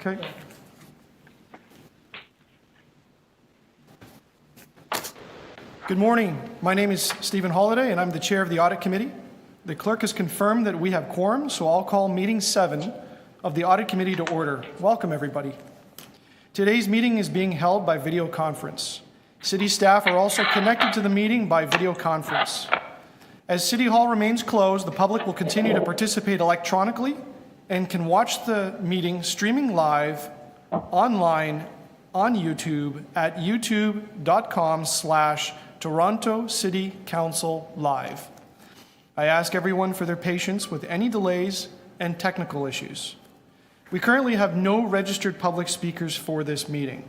Okay. Good morning. My name is Stephen Holliday, and I'm the chair of the Audit Committee. The clerk has confirmed that we have quorum, so I'll call meeting 7 of the Audit Committee to order. Welcome, everybody. Today's meeting is being held by video conference. City staff are also connected to the meeting by video conference. As City Hall remains closed, the public will continue to participate electronically and can watch the meeting streaming live online on YouTube at youtube.com/Toronto City Council Live. I ask everyone for their patience with any delays and technical issues. We currently have no registered public speakers for this meeting.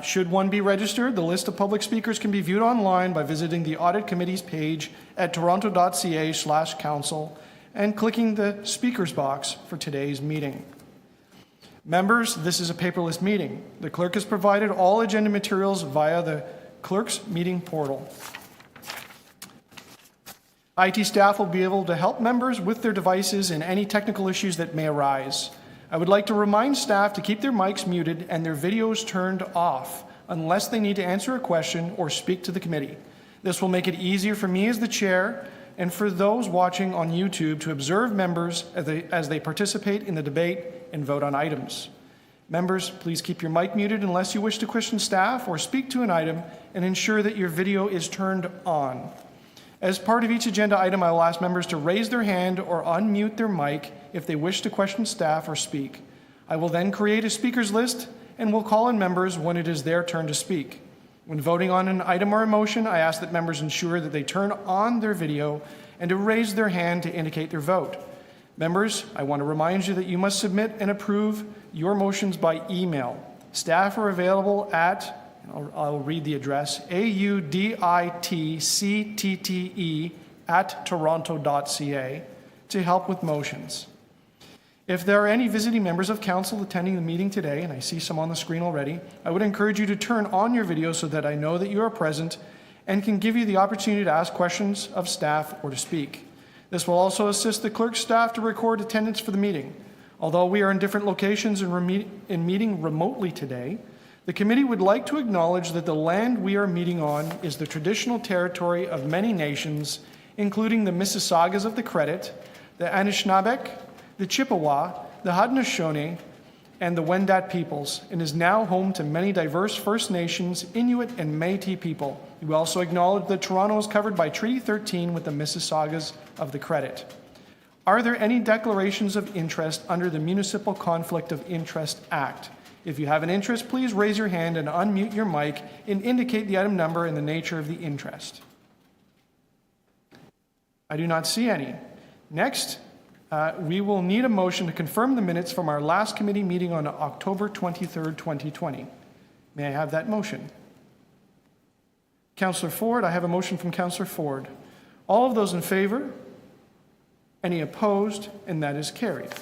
Should one be registered, the list of public speakers can be viewed online by visiting the Audit Committee's page at toronto.ca/council and clicking the speakers box for today's meeting. Members, this is a paperless meeting. The clerk has provided all agenda materials via the clerk's meeting portal. IT staff will be able to help members with their devices and any technical issues that may arise. I would like to remind staff to keep their mics muted and their videos turned off unless they need to answer a question or speak to the committee. This will make it easier for me as the chair and for those watching on YouTube to observe members as they participate in the debate and vote on items. Members, please keep your mic muted unless you wish to question staff or speak to an item, and ensure that your video is turned on. As part of each agenda item, I will ask members to raise their hand or unmute their mic if they wish to question staff or speak. I will then create a speakers list and will call on members when it is their turn to speak. When voting on an item or a motion, I ask that members ensure that they turn on their video and to raise their hand to indicate their vote. Members, I want to remind you that you must submit and approve your motions by email. Staff are available at, I'll read the address, auditctte@toronto.ca to help with motions. If there are any visiting members of council attending the meeting today, and I see some on the screen already, I would encourage you to turn on your video so that I know that you are present and can give you the opportunity to ask questions of staff or to speak. This will also assist the clerk's staff to record attendance for the meeting. Although we are in different locations and meeting remotely today, the committee would like to acknowledge that the land we are meeting on is the traditional territory of many nations, including the Mississaugas of the Credit, the Anishinaabe, the Chippewa, the Haudenosaunee, and the Wendat peoples, and is now home to many diverse First Nations, Inuit, and Métis people. We also acknowledge that Toronto is covered by Treaty 13 with the Mississaugas of the Credit. Are there any declarations of interest under the Municipal Conflict of Interest Act? If you have an interest, please raise your hand and unmute your mic and indicate the item number and the nature of the interest. I do not see any. Next, we will need a motion to confirm the minutes from our last committee meeting on October 23rd, 2020. May I have that motion? Councillor Ford, I have a motion from Councillor Ford. All of those in favor? Any opposed? And that is carried.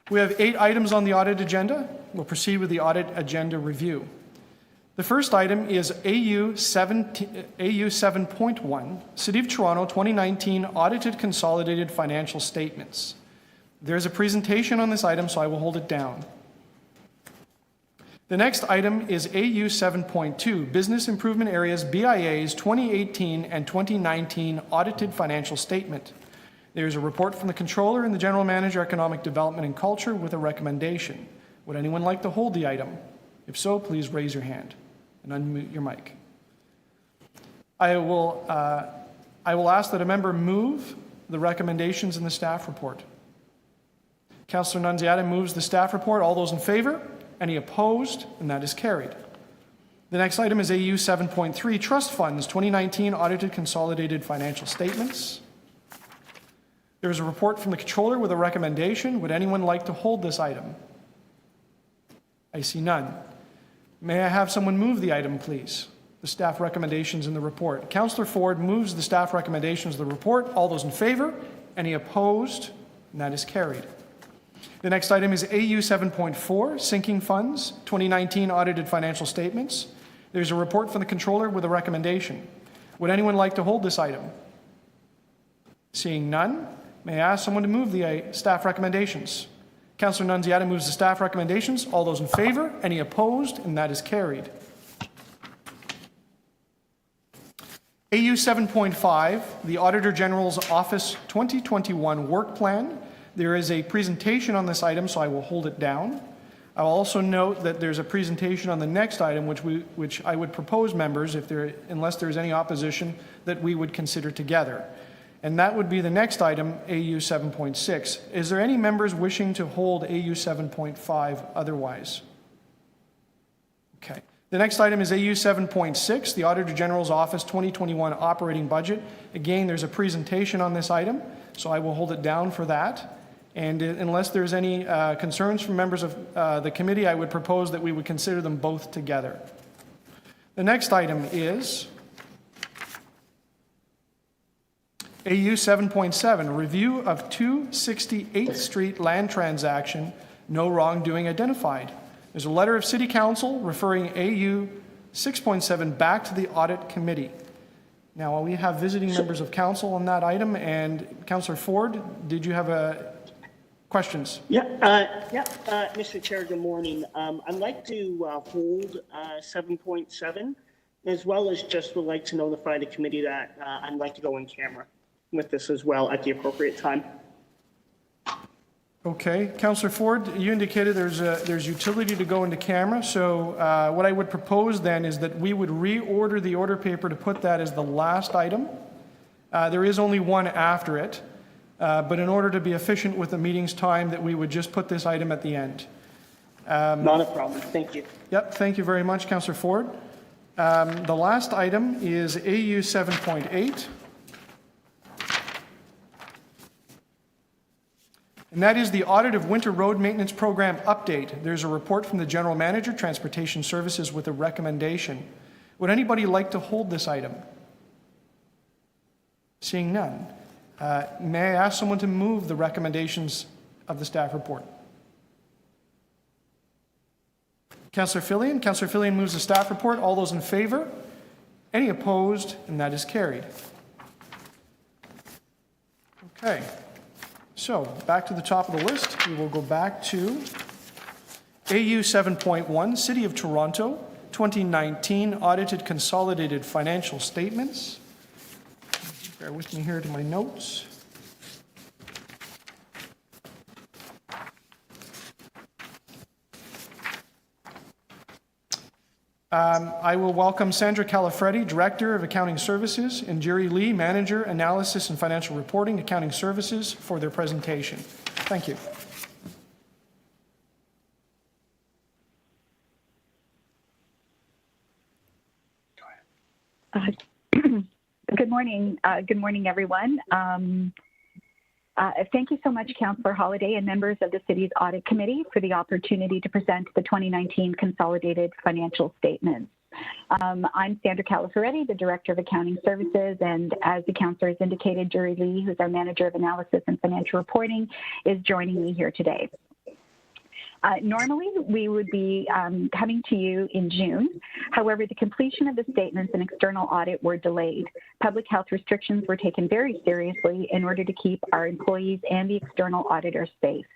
We have 8 items on the audit agenda. We'll proceed with the audit agenda review. The first item is AU 7.1, City of Toronto 2019 Audited Consolidated Financial Statements. There is a presentation on this item, so I will hold it down. The next item is AU 7.2, Business Improvement Areas BIA's 2018 and 2019 Audited Financial Statement. There is a report from the Controller and the General Manager, Economic Development and Culture with a recommendation. Would anyone like to hold the item? If so, please raise your hand and unmute your mic. I will ask that a member move the recommendations in the staff report. Councillor Nunziata moves the staff report. All those in favor? Any opposed? And that is carried. The next item is AU 7.3, Trust Funds 2019 Audited Consolidated Financial Statements. There is a report from the Controller with a recommendation. Would anyone like to hold this item? I see none. May I have someone move the item, please? The staff recommendations in the report. Councillor Ford moves the staff recommendations of the report. All those in favor? Any opposed? And that is carried. The next item is AU 7.4, Sinking Funds, 2019 Audited Financial Statements. There's a report from the Controller with a recommendation. Would anyone like to hold this item? Seeing none, may I ask someone to move the staff recommendations? Councillor Nunziata moves the staff recommendations. All those in favour? Any opposed? And that is carried. AU 7.5, the Auditor General's Office 2021 Work Plan. There is a presentation on this item, so I will hold it down. I'll also note that there's a presentation on the next item, which I would propose, members, unless there's any opposition, that we would consider together. And that would be the next item, AU 7.6. Is there any members wishing to hold AU 7.5 otherwise? Okay. The next item is AU 7.6, the Auditor General's Office 2021 Operating Budget. Again, there's a presentation on this item, so I will hold it down for that. And unless there's any concerns from members of the committee, I would propose that we would consider them both together. The next item is AU 7.7, review of 268th Street land transaction, no wrongdoing identified. There's a letter of City Council referring AU 6.7 back to the Audit Committee. Now, we have visiting members of Council on that item, and Councillor Ford, did you have questions? Mr. Chair, good morning. I'd like to hold 7.7, as well as just would like to notify the committee that I'd like to go in camera with this as well at the appropriate time. Okay, Councillor Ford, you indicated there's utility to go into camera, so what I would propose then is that we would reorder the order paper to put that as the last item. There is only one after it, but in order to be efficient with the meeting's time, that we would just put this item at the end. Not a problem, thank you. Yep, thank you very much, Councillor Ford. The last item is AU 7.8. And that is the Audit of Winter Road Maintenance Program update. There's a report from the General Manager, Transportation Services, with a recommendation. Would anybody like to hold this item? Seeing none. May I ask someone to move the recommendations of the staff report? Councillor Fillion. Councillor Fillion moves the staff report. All those in favour? Any opposed? And that is carried. Okay. So, back to the top of the list, we will go back to AU 7.1, City of Toronto, 2019 Audited Consolidated Financial Statements. Bear with me here to my notes. I will welcome Sandra Calafretti, Director of Accounting Services, and Jerry Lee, Manager, Analysis and Financial Reporting, Accounting Services, for their presentation. Thank you. Good morning. Good morning, everyone. Thank you so much, Councillor Holiday and members of the City's Audit Committee, for the opportunity to present the 2019 Consolidated Financial Statements. I'm Sandra Calafiretti, the Director of Accounting Services, and as the Councillor has indicated, Jerry Lee, who's our Manager of Analysis and Financial Reporting, is joining me here today. Normally, we would be coming to you in June. However, the completion of the statements and external audit were delayed. Public health restrictions were taken very seriously in order to keep our employees and the external auditors safe.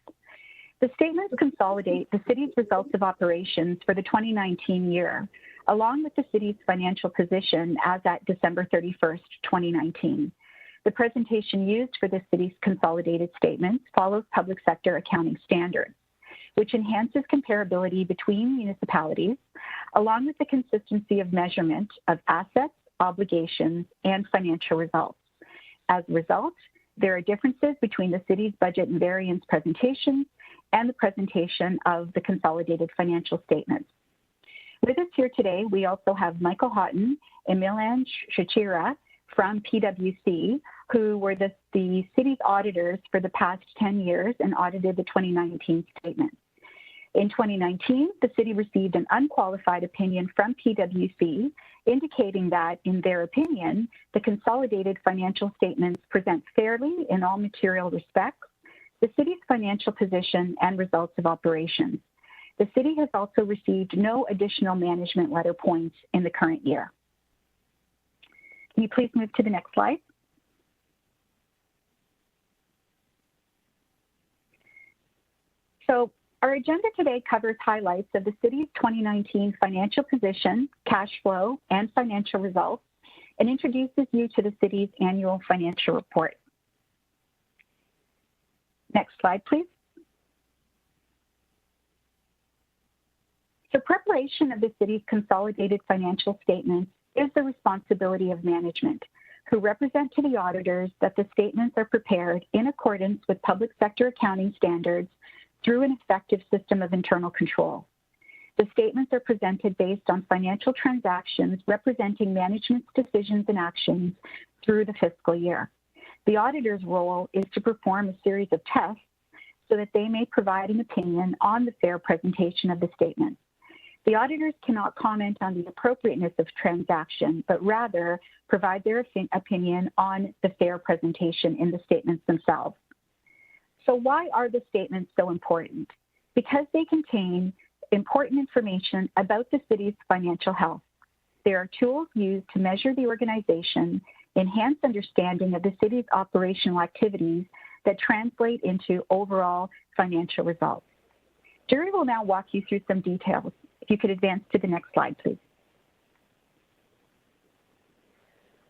The statements consolidate the City's results of operations for the 2019 year, along with the City's financial position as at December 31st, 2019. The presentation used for the City's consolidated statements follows public sector accounting standards, which enhances comparability between municipalities, along with the consistency of measurement of assets, obligations, and financial results. As a result, there are differences between the City's budget and variance presentations and the presentation of the consolidated financial statements. With us here today, we also have Michael Houghton and Milan Shachira from PwC, who were the City's auditors for the past 10 years and audited the 2019 statements. In 2019, the City received an unqualified opinion from PwC indicating that, in their opinion, the consolidated financial statements present fairly in all material respects the City's financial position and results of operations. The City has also received no additional management letter points in the current year. Can you please move to the next slide? So our agenda today covers highlights of the city's 2019 financial position, cash flow, and financial results, and introduces you to the city's annual financial report. Next slide, please. So preparation of the city's consolidated financial statements is the responsibility of management, who represent to the auditors that the statements are prepared in accordance with public sector accounting standards through an effective system of internal control. The statements are presented based on financial transactions representing management's decisions and actions through the fiscal year. The auditor's role is to perform a series of tests so that they may provide an opinion on the fair presentation of the statements. The auditors cannot comment on the appropriateness of transaction, but rather provide their opinion on the fair presentation in the statements themselves. So why are the statements so important? Because they contain important information about the city's financial health. They are tools used to measure the organization, enhance understanding of the city's operational activities that translate into overall financial results. Jerry will now walk you through some details. If you could advance to the next slide, please.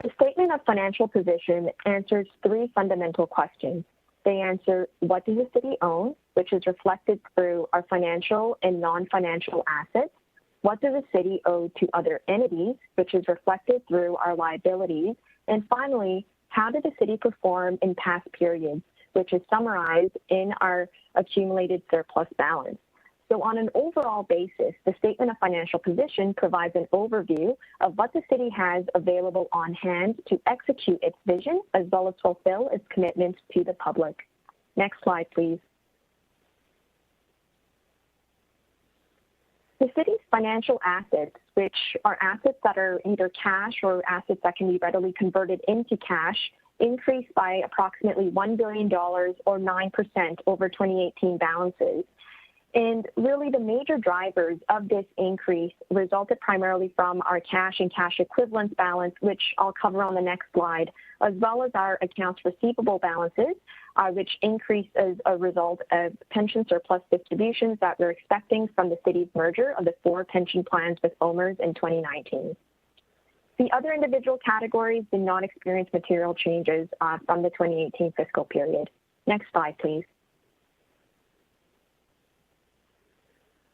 The statement of financial position answers three fundamental questions. They answer, what does the city own, which is reflected through our financial and non-financial assets? What does the city owe to other entities, which is reflected through our liabilities? And finally, how did the city perform in past periods, which is summarized in our accumulated surplus balance? So on an overall basis, the statement of financial position provides an overview of what the city has available on hand to execute its vision, as well as fulfill its commitments to the public. Next slide, please. The city's financial assets, which are assets that are either cash or assets that can be readily converted into cash, increased by approximately $1 billion or 9% over 2018 balances. And really the major drivers of this increase resulted primarily from our cash and cash equivalents balance, which I'll cover on the next slide, as well as our accounts receivable balances, which increased as a result of pension surplus distributions that we're expecting from the city's merger of the 4 pension plans with OMERS in 2019. The other individual categories did not experience material changes from the 2018 fiscal period. Next slide, please.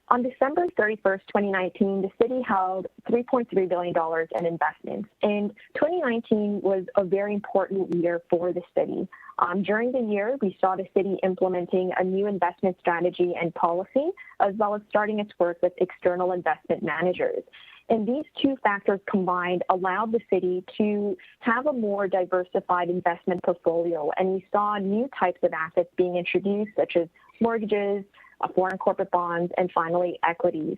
On December 31st, 2019, the city held $3.3 billion in investments, and 2019 was a very important year for the city. During the year, we saw the city implementing a new investment strategy and policy, as well as starting its work with external investment managers. And these two factors combined allowed the city to have a more diversified investment portfolio, and we saw new types of assets being introduced, such as mortgages, foreign corporate bonds, and finally equities.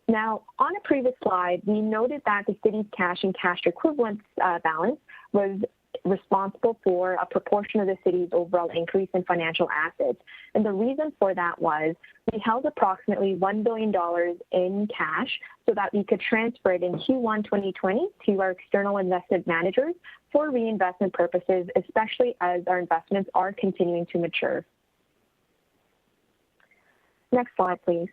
Now, on a previous slide, we noted that the city's cash and cash equivalents balance was responsible for a proportion of the city's overall increase in financial assets. And the reason for that was we held approximately $1 billion in cash so that we could transfer it in Q1 2020 to our external investment managers for reinvestment purposes, especially as our investments are continuing to mature. Next slide, please.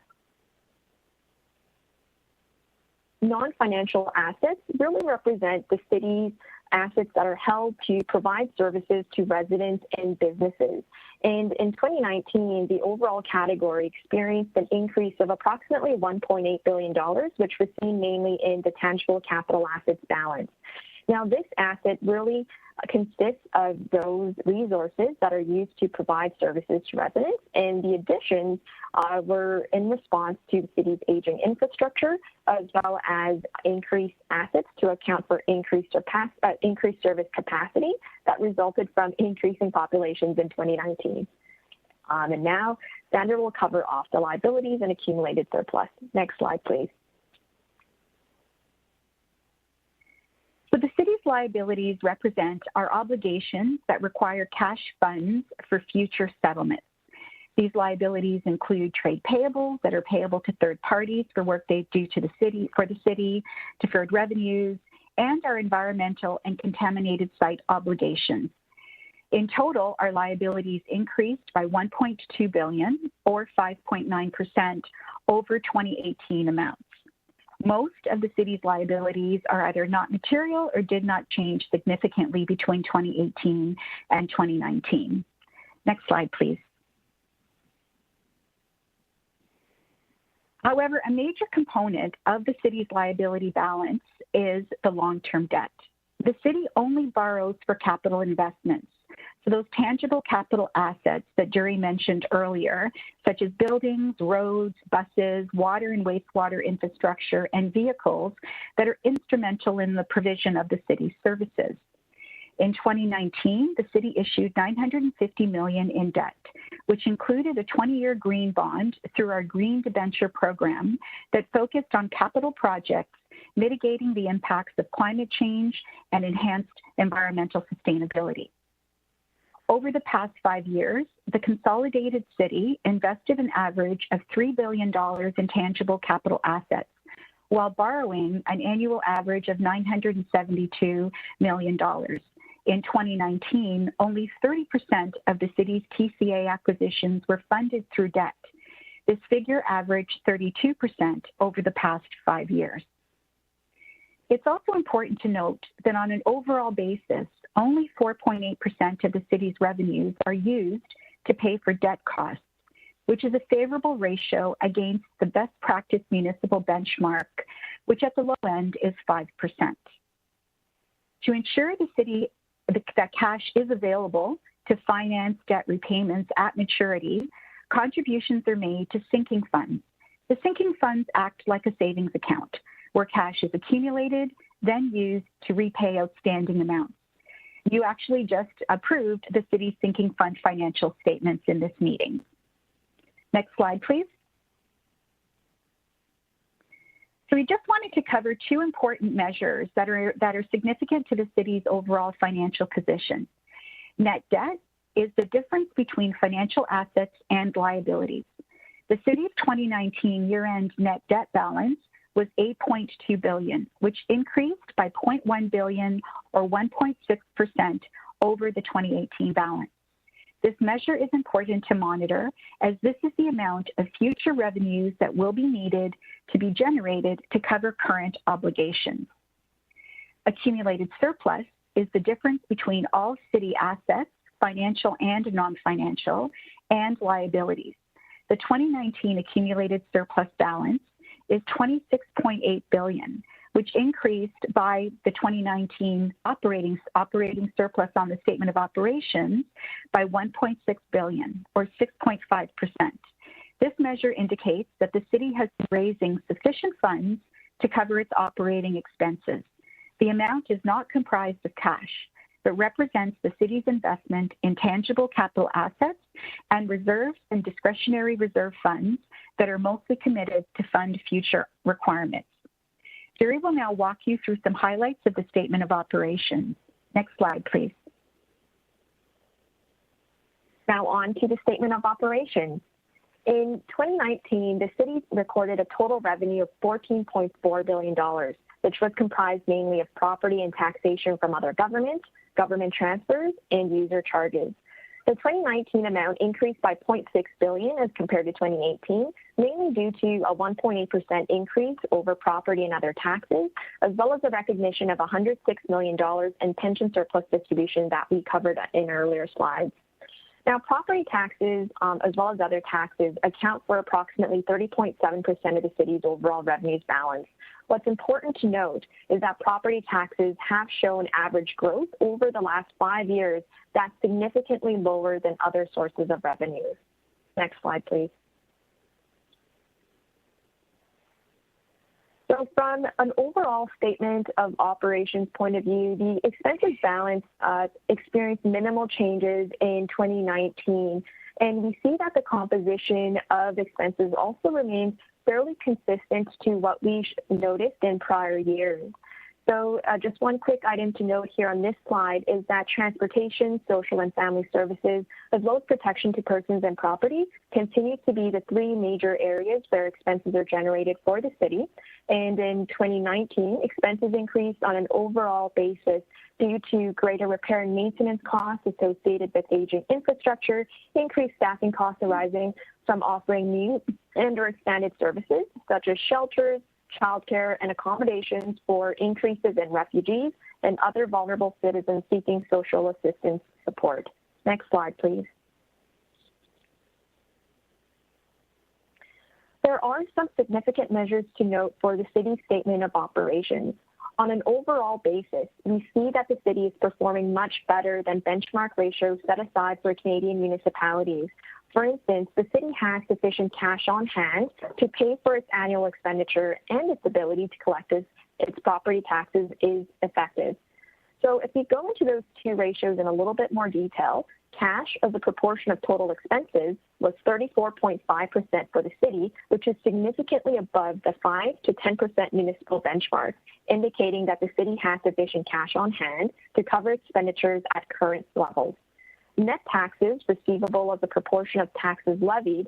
Non-financial assets really represent the city's assets that are held to provide services to residents and businesses. And in 2019, the overall category experienced an increase of approximately $1.8 billion, which was seen mainly in the tangible capital assets balance. Now, this asset really consists of those resources that are used to provide services to residents, and the additions were in response to the city's aging infrastructure, as well as increased assets to account for increased service capacity that resulted from increasing populations in 2019. And now, Sandra will cover off the liabilities and accumulated surplus. Next slide, please. So the city's liabilities represent our obligations that require cash funds for future settlements. These liabilities include trade payables that are payable to third parties for work they do to the city, deferred revenues, and our environmental and contaminated site obligations. In total, our liabilities increased by $1.2 billion, or 5.9%, over 2018 amounts. Most of the city's liabilities are either not material or did not change significantly between 2018 and 2019. Next slide, please. However, a major component of the city's liability balance is the long-term debt. The city only borrows for capital investments. So those tangible capital assets that Jerry mentioned earlier, such as buildings, roads, buses, water and wastewater infrastructure, and vehicles that are instrumental in the provision of the city's services. In 2019, the city issued $950 million in debt, which included a 20-year green bond through our green debenture program that focused on capital projects mitigating the impacts of climate change and enhanced environmental sustainability. Over the past 5 years, the consolidated city invested an average of $3 billion in tangible capital assets, while borrowing an annual average of $972 million. In 2019, only 30% of the city's TCA acquisitions were funded through debt. This figure averaged 32% over the past 5 years. It's also important to note that on an overall basis, only 4.8% of the city's revenues are used to pay for debt costs, which is a favorable ratio against the best practice municipal benchmark, which at the low end is 5%. To ensure the city that cash is available to finance debt repayments at maturity, contributions are made to sinking funds. The sinking funds act like a savings account, where cash is accumulated, then used to repay outstanding amounts. You actually just approved the city's sinking fund financial statements in this meeting. Next slide, please. So we just wanted to cover two important measures that are significant to the city's overall financial position. Net debt is the difference between financial assets and liabilities. The city's 2019 year-end net debt balance was $8.2 billion, which increased by $0.1 billion or 1.6% over the 2018 balance. This measure is important to monitor as this is the amount of future revenues that will be needed to be generated to cover current obligations. Accumulated surplus is the difference between all city assets, financial and non-financial, and liabilities. The 2019 accumulated surplus balance is $26.8 billion, which increased by the 2019 operating surplus on the statement of operations by $1.6 billion, or 6.5%. This measure indicates that the city has been raising sufficient funds to cover its operating expenses. The amount is not comprised of cash, but represents the city's investment in tangible capital assets and reserves and discretionary reserve funds that are mostly committed to fund future requirements. Jerry will now walk you through some highlights of the statement of operations. Next slide, please. Now on to the statement of operations. In 2019, the city recorded a total revenue of $14.4 billion, which was comprised mainly of property and taxation from other government transfers, and user charges. The 2019 amount increased by $0.6 billion as compared to 2018, mainly due to a 1.8% increase over property and other taxes, as well as the recognition of $106 million in pension surplus distribution that we covered in earlier slides. Now, property taxes, as well as other taxes, account for approximately 30.7% of the city's overall revenues balance. What's important to note is that property taxes have shown average growth over the last 5 years that's significantly lower than other sources of revenue. Next slide, please. So from an overall statement of operations point of view, the expenses balance experienced minimal changes in 2019, and we see that the composition of expenses also remains fairly consistent to what we noticed in prior years. So just one quick item to note here on this slide is that transportation, social and family services, as well as protection to persons and property continue to be the three major areas where expenses are generated for the city. And in 2019, expenses increased on an overall basis due to greater repair and maintenance costs associated with aging infrastructure, increased staffing costs arising from offering new and or expanded services such as shelters, childcare, and accommodations for increases in refugees and other vulnerable citizens seeking social assistance support. Next slide, please. There are some significant measures to note for the city's statement of operations. On an overall basis, we see that the city is performing much better than benchmark ratios set aside for Canadian municipalities. For instance, the city has sufficient cash on hand to pay for its annual expenditure, and its ability to collect its property taxes is effective. So if we go into those two ratios in a little bit more detail, cash as a proportion of total expenses was 34.5% for the city, which is significantly above the 5 to 10% municipal benchmark, indicating that the city has sufficient cash on hand to cover expenditures at current levels. Net taxes receivable as a proportion of taxes levied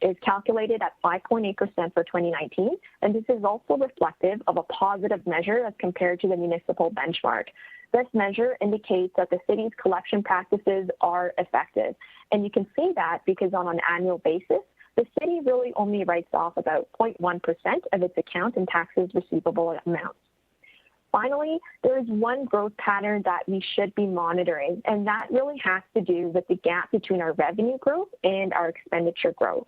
is calculated at 5.8% for 2019, and this is also reflective of a positive measure as compared to the municipal benchmark. This measure indicates that the city's collection practices are effective, and you can see that because on an annual basis, the city really only writes off about 0.1% of its account and taxes receivable amounts. Finally, there is one growth pattern that we should be monitoring, and that really has to do with the gap between our revenue growth and our expenditure growth.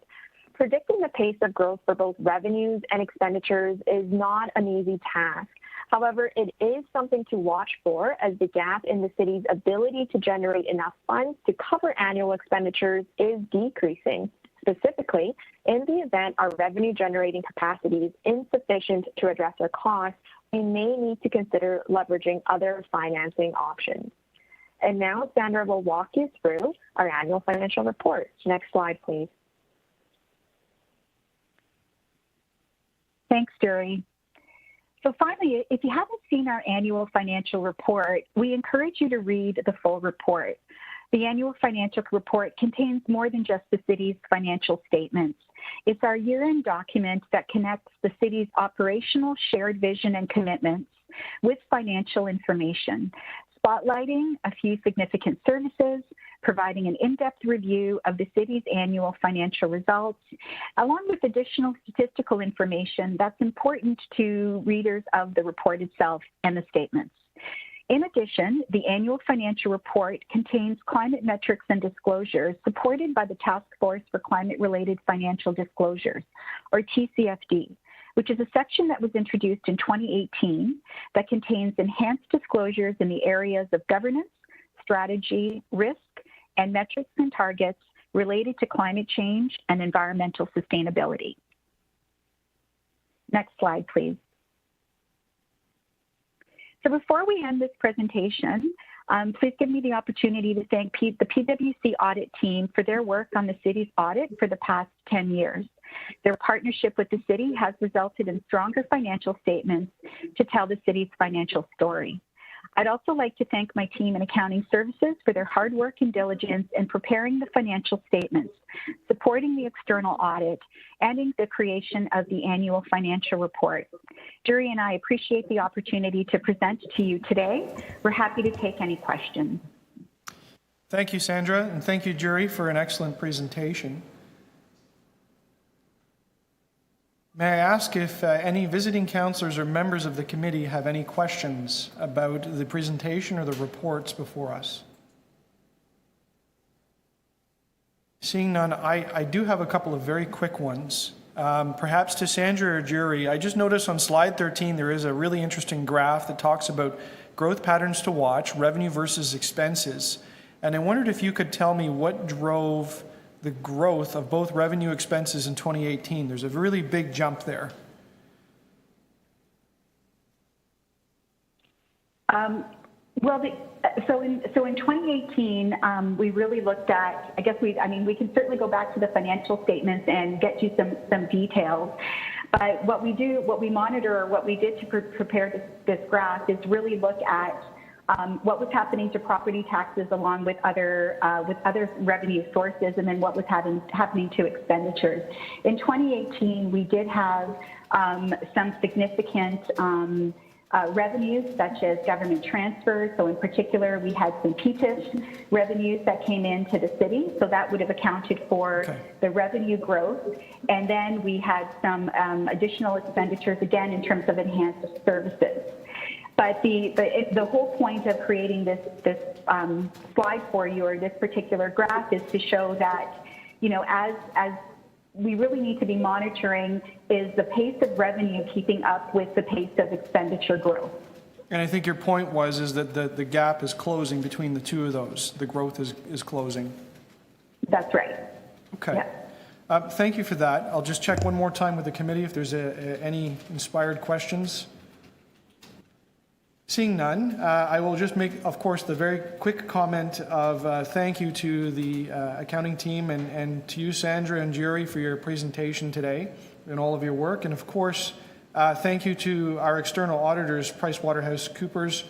Predicting the pace of growth for both revenues and expenditures is not an easy task. However, it is something to watch for, as the gap in the city's ability to generate enough funds to cover annual expenditures is decreasing. Specifically, in the event our revenue generating capacity is insufficient to address our costs, we may need to consider leveraging other financing options. And now Sandra will walk you through our annual financial report. Next slide, please. Thanks, Dury. So finally, if you haven't seen our annual financial report, we encourage you to read the full report. The annual financial report contains more than just the city's financial statements. It's our year-end document that connects the city's operational shared vision and commitments with financial information, spotlighting a few significant services, providing an in-depth review of the city's annual financial results, along with additional statistical information that's important to readers of the report itself and the statements. In addition, the annual financial report contains climate metrics and disclosures supported by the Task Force for Climate-Related Financial Disclosures, or TCFD, which is a section that was introduced in 2018 that contains enhanced disclosures in the areas of governance, strategy, risk, and metrics and targets related to climate change and environmental sustainability. Next slide, please. So before we end this presentation, please give me the opportunity to thank the PwC audit team for their work on the city's audit for the past 10 years. Their partnership with the city has resulted in stronger financial statements to tell the city's financial story. I'd also like to thank my team in accounting services for their hard work and diligence in preparing the financial statements, supporting the external audit, and in the creation of the annual financial report. Dury and I appreciate the opportunity to present to you today. We're happy to take any questions. Thank you, Sandra, and thank you, Dury, for an excellent presentation. May I ask if any visiting councillors or members of the committee have any questions about the presentation or the reports before us? Seeing none, I do have a couple of very quick ones. Perhaps to Sandra or Dury, I just noticed on slide 13 there is a really interesting graph that talks about growth patterns to watch, revenue versus expenses. And I wondered if you could tell me what drove the growth of both revenue expenses in 2018. There's a really big jump there. So in 2018, we really looked at, we can certainly go back to the financial statements and get you some details. But what we monitor, or what we did to prepare this graph is really look at what was happening to property taxes along with other revenue sources, and then what was happening to expenditures. In 2018, we did have some significant revenues, such as government transfers. So in particular, we had some PTIF revenues that came into the city. So that would have accounted for the revenue growth. And then we had some additional expenditures, again, in terms of enhanced services. But the whole point of creating this slide for you, or this particular graph, is to show that, as we really need to be monitoring is the pace of revenue keeping up with the pace of expenditure growth. And I think your point is that the gap is closing between the two of those. The growth is closing. That's right. Okay. Yeah. Thank you for that. I'll just check one more time with the committee if there's any inspired questions. Seeing none, I will just make, of course, the very quick comment of thank you to the accounting team and to you, Sandra and Jerry, for your presentation today and all of your work. And of course, thank you to our external auditors, PricewaterhouseCoopers,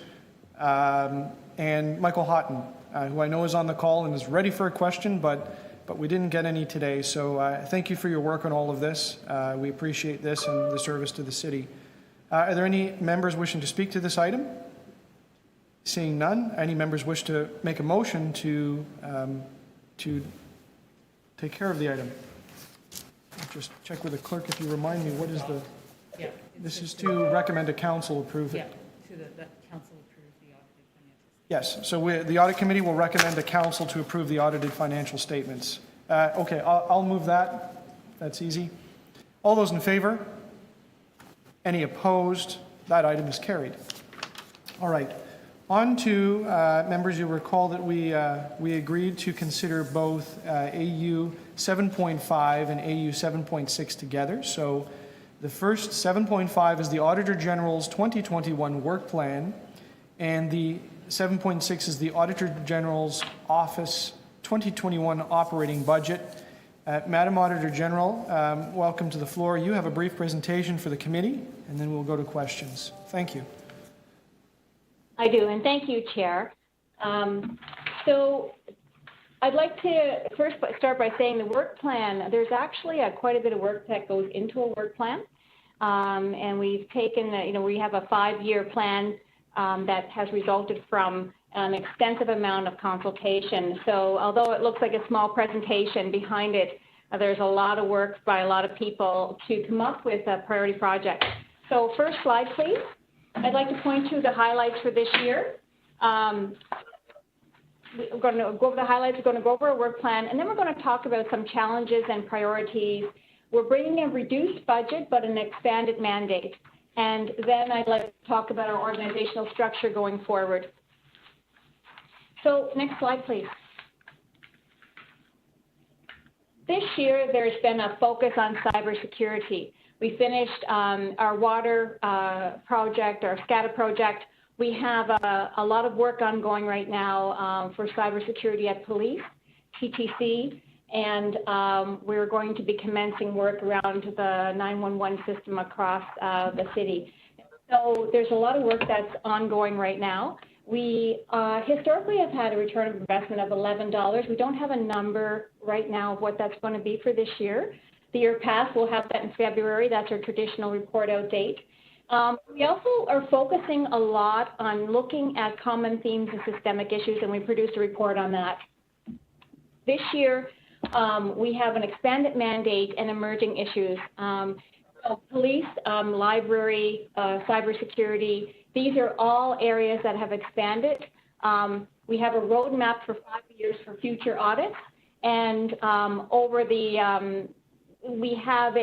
and Michael Houghton, who I know is on the call and is ready for a question, but we didn't get any today. So thank you for your work on all of this. We appreciate this and the service to the city. Are there any members wishing to speak to this item? Seeing none, any members wish to make a motion to take care of the item? I'll just check with the clerk if you remind me, what is the... Yeah. This is to recommend a council approve it. Yeah, to the council approve the audited financial statements. Yes, so the audit committee will recommend a council to approve the audited financial statements. Okay, I'll move that. That's easy. All those in favor? Any opposed? That item is carried. All right. On to, members, you'll recall that we agreed to consider both AU 7.5 and AU 7.6 together. So the first 7.5 is the Auditor General's 2021 work plan, and the 7.6 is the Auditor General's Office 2021 operating budget. Madam Auditor General, welcome to the floor. You have a brief presentation for the committee, and then we'll go to questions. Thank you. I do, and thank you, Chair. So I'd like to first start by saying the work plan, there's actually quite a bit of work that goes into a work plan. And we've taken, we have a 5-year plan that has resulted from an extensive amount of consultation. So although it looks like a small presentation, behind it, there's a lot of work by a lot of people to come up with a priority project. So first slide, please. I'd like to point to the highlights for this year. We're going to go over the highlights, we're going to go over a work plan, and then we're going to talk about some challenges and priorities. We're bringing a reduced budget, but an expanded mandate. And then I'd like to talk about our organizational structure going forward. So next slide, please. This year, there's been a focus on cybersecurity. We finished our water project, our SCADA project. We have a lot of work ongoing right now for cybersecurity at police, TTC, and we're going to be commencing work around the 911 system across the city. So there's a lot of work that's ongoing right now. We historically have had a return of investment of $11. We don't have a number right now of what that's going to be for this year. The year past, we'll have that in February. That's our traditional report out date. We also are focusing a lot on looking at common themes and systemic issues, and we produced a report on that. This year, we have an expanded mandate and emerging issues. So police, library, cybersecurity, these are all areas that have expanded. We have a roadmap for 5 years for future audits, and over the we have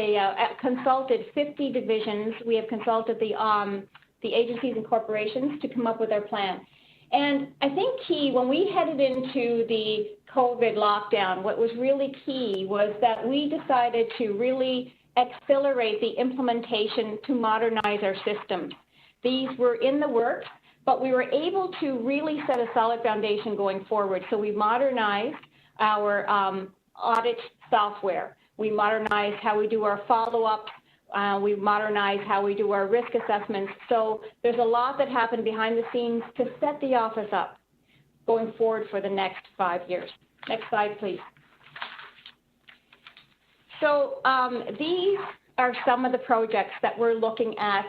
consulted 50 divisions. We have consulted the agencies and corporations to come up with our plan. And I think key, when we headed into the COVID lockdown, what was really key was that we decided to really accelerate the implementation to modernize our systems. These were in the works, but we were able to really set a solid foundation going forward. So we modernized our audit software. We modernized how we do our follow-up. We modernize how we do our risk assessments. So there's a lot that happened behind the scenes to set the office up going forward for the next 5 years. Next slide, please. So these are some of the projects that we're looking at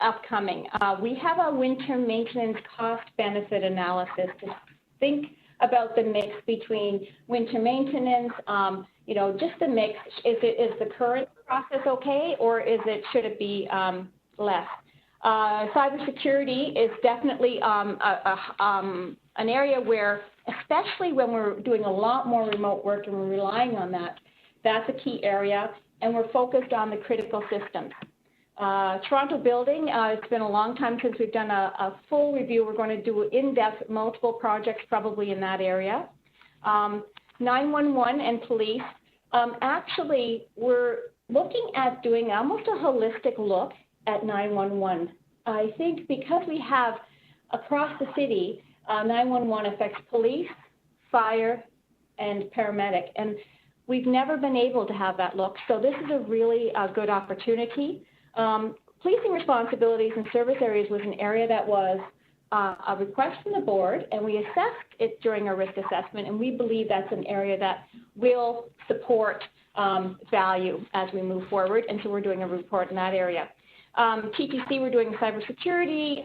upcoming. We have a winter maintenance cost benefit analysis to think about the mix between winter maintenance, you know, just the mix. Is the current process okay, or should it be less? Cybersecurity is definitely an area where, especially when we're doing a lot more remote work and we're relying on that, that's a key area, and we're focused on the critical systems. Toronto building, it's been a long time since we've done a full review. We're going to do in-depth multiple projects probably in that area. 911 and police, actually we're looking at doing almost a holistic look at 911. I think because we have across the city, 911 affects police, fire, and paramedic. And we've never been able to have that look. So this is a really good opportunity. Policing responsibilities and service areas was an area that was a request from the board, and we assessed it during our risk assessment, and we believe that's an area that will support value as we move forward, and so we're doing a report in that area. TTC, we're doing cybersecurity.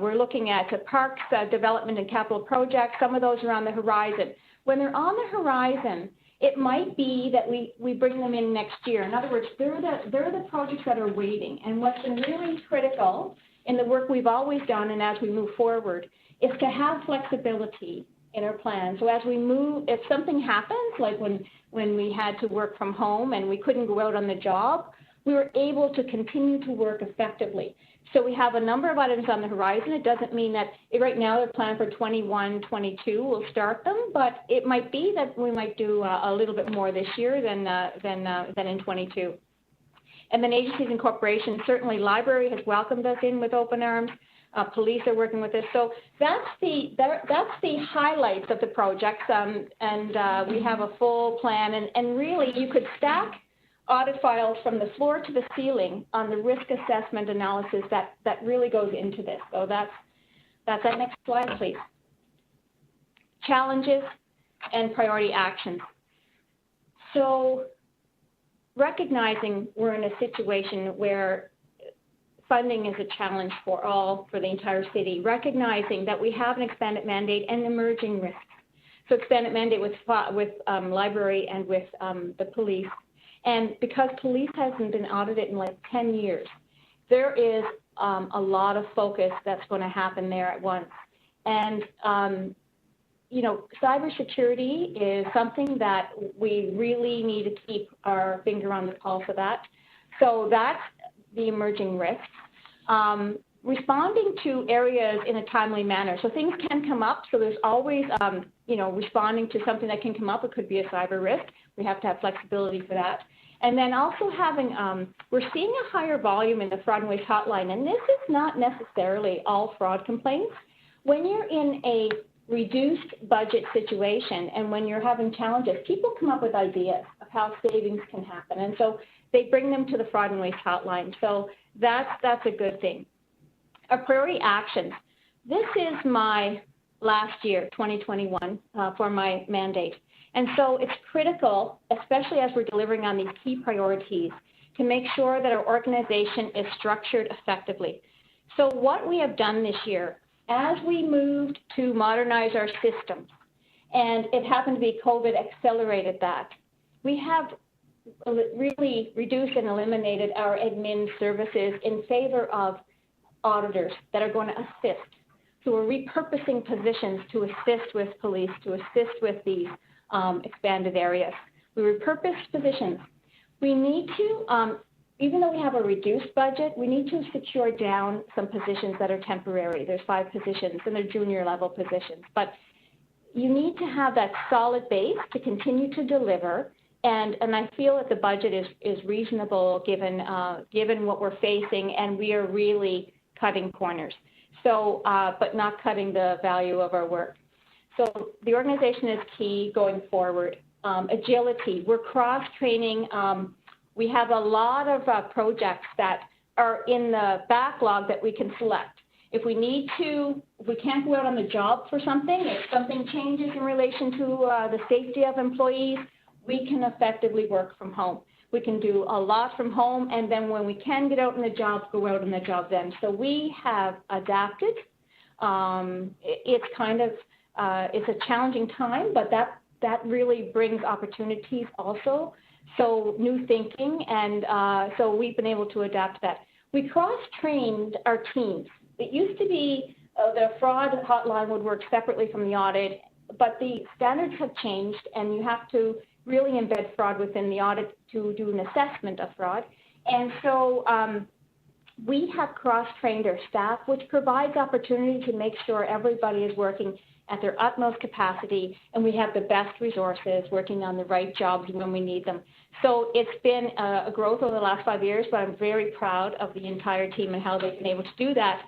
We're looking at parks, development and capital projects. Some of those are on the horizon. When they're on the horizon, it might be that we bring them in next year. In other words, they're the projects that are waiting. And what's been really critical in the work we've always done and as we move forward is to have flexibility in our plan. So as we move, if something happens, like when we had to work from home and we couldn't go out on the job, we were able to continue to work effectively. So we have a number of items on the horizon. It doesn't mean that right now they're planned for 21, 22. We'll start them, but it might be that we might do a little bit more this year than in 22. And then agencies and corporations, certainly library has welcomed us in with open arms. Police are working with us. So that's the highlights of the projects, and we have a full plan. And really, you could stack audit files from the floor to the ceiling on the risk assessment analysis that really goes into this. So that's that next slide, please. Challenges and priority actions. So recognizing we're in a situation where funding is a challenge for the entire city, recognizing that we have an expanded mandate and emerging risks. So expanded mandate with library and with the police. And because police hasn't been audited in like 10 years, there is a lot of focus that's going to happen there at once. And, you know, cybersecurity is something that we really need to keep our finger on the pulse of that. So that's the emerging risks. Responding to areas in a timely manner. So things can come up. So there's always, you know, responding to something that can come up. It could be a cyber risk. We have to have flexibility for that. And then also having, we're seeing a higher volume in the fraud and waste hotline. And this is not necessarily all fraud complaints. When you're in a reduced budget situation and when you're having challenges, people come up with ideas of how savings can happen. And so they bring them to the fraud and waste hotline. So that's a good thing. Our priority actions. This is my last year, 2021, for my mandate. And so it's critical, especially as we're delivering on these key priorities, to make sure that our organization is structured effectively. So what we have done this year, as we moved to modernize our systems, and it happened to be COVID accelerated that, we have really reduced and eliminated our admin services in favor of auditors that are going to assist. So we're repurposing positions to assist with police, to assist with these expanded areas. We repurpose positions. We need to, even though we have a reduced budget, we need to secure down some positions that are temporary. There's 5 positions and they're junior level positions. But you need to have that solid base to continue to deliver. And I feel that the budget is reasonable given what we're facing, and we are really cutting corners. So, but not cutting the value of our work. So the organization is key going forward. Agility, we're cross-training We have a lot of projects that are in the backlog that we can select. If we need to, if we can't go out on the job for something, if something changes in relation to the safety of employees, we can effectively work from home. We can do a lot from home, and then when we can get out on the job, go out on the job then. So we have adapted. It's kind of, it's a challenging time, but that really brings opportunities also. So new thinking, and so we've been able to adapt that. We cross-trained our teams. It used to be the fraud hotline would work separately from the audit, but the standards have changed, and you have to really embed fraud within the audit to do an assessment of fraud. And so we have cross-trained our staff, which provides opportunity to make sure everybody is working at their utmost capacity, and we have the best resources working on the right jobs when we need them. So it's been a growth over the last 5 years, but I'm very proud of the entire team and how they've been able to do that.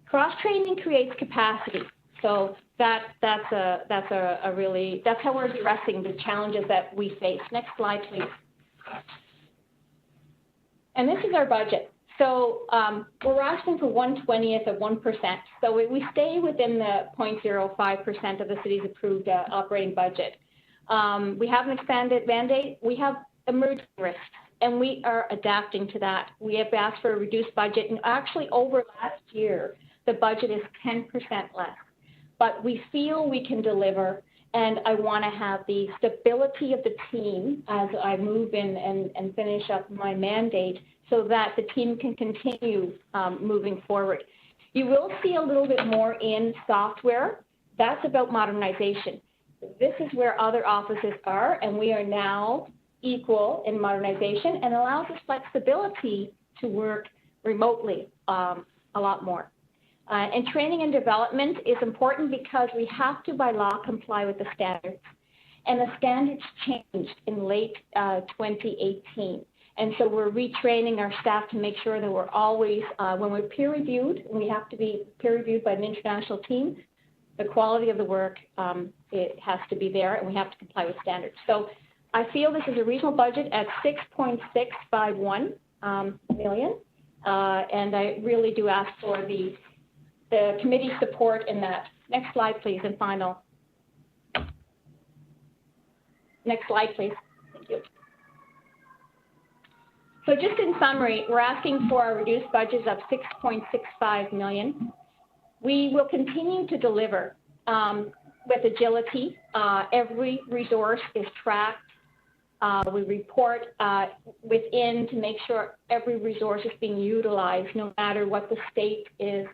Cross-training creates capacity. So that's how we're addressing the challenges that we face. Next slide, please. And this is our budget. So we're asking for 1/20th of 1%. So we stay within the 0.05% of the city's approved operating budget. We have an expanded mandate. We have emerging risks, and we are adapting to that. We have asked for a reduced budget, and actually over last year, the budget is 10% less. But we feel we can deliver, and I want to have the stability of the team as I move in and finish up my mandate so that the team can continue moving forward. You will see a little bit more in software. That's about modernization. This is where other offices are, and we are now equal in modernization, and allows us flexibility to work remotely a lot more. And training and development is important because we have to, by law, comply with the standards. And the standards changed in late 2018. And so we're retraining our staff to make sure that we're always, when we're peer reviewed, and we have to be peer reviewed by an international team, the quality of the work, it has to be there, and we have to comply with standards. So I feel this is a reasonable budget at $6.651 million. And I really do ask for the committee support in that. Next slide, please, and final. Next slide, please. Thank you. So just in summary, we're asking for a reduced budget of $6.65 million. We will continue to deliver with agility. Every resource is tracked. We report within to make sure every resource is being utilized, no matter what the state is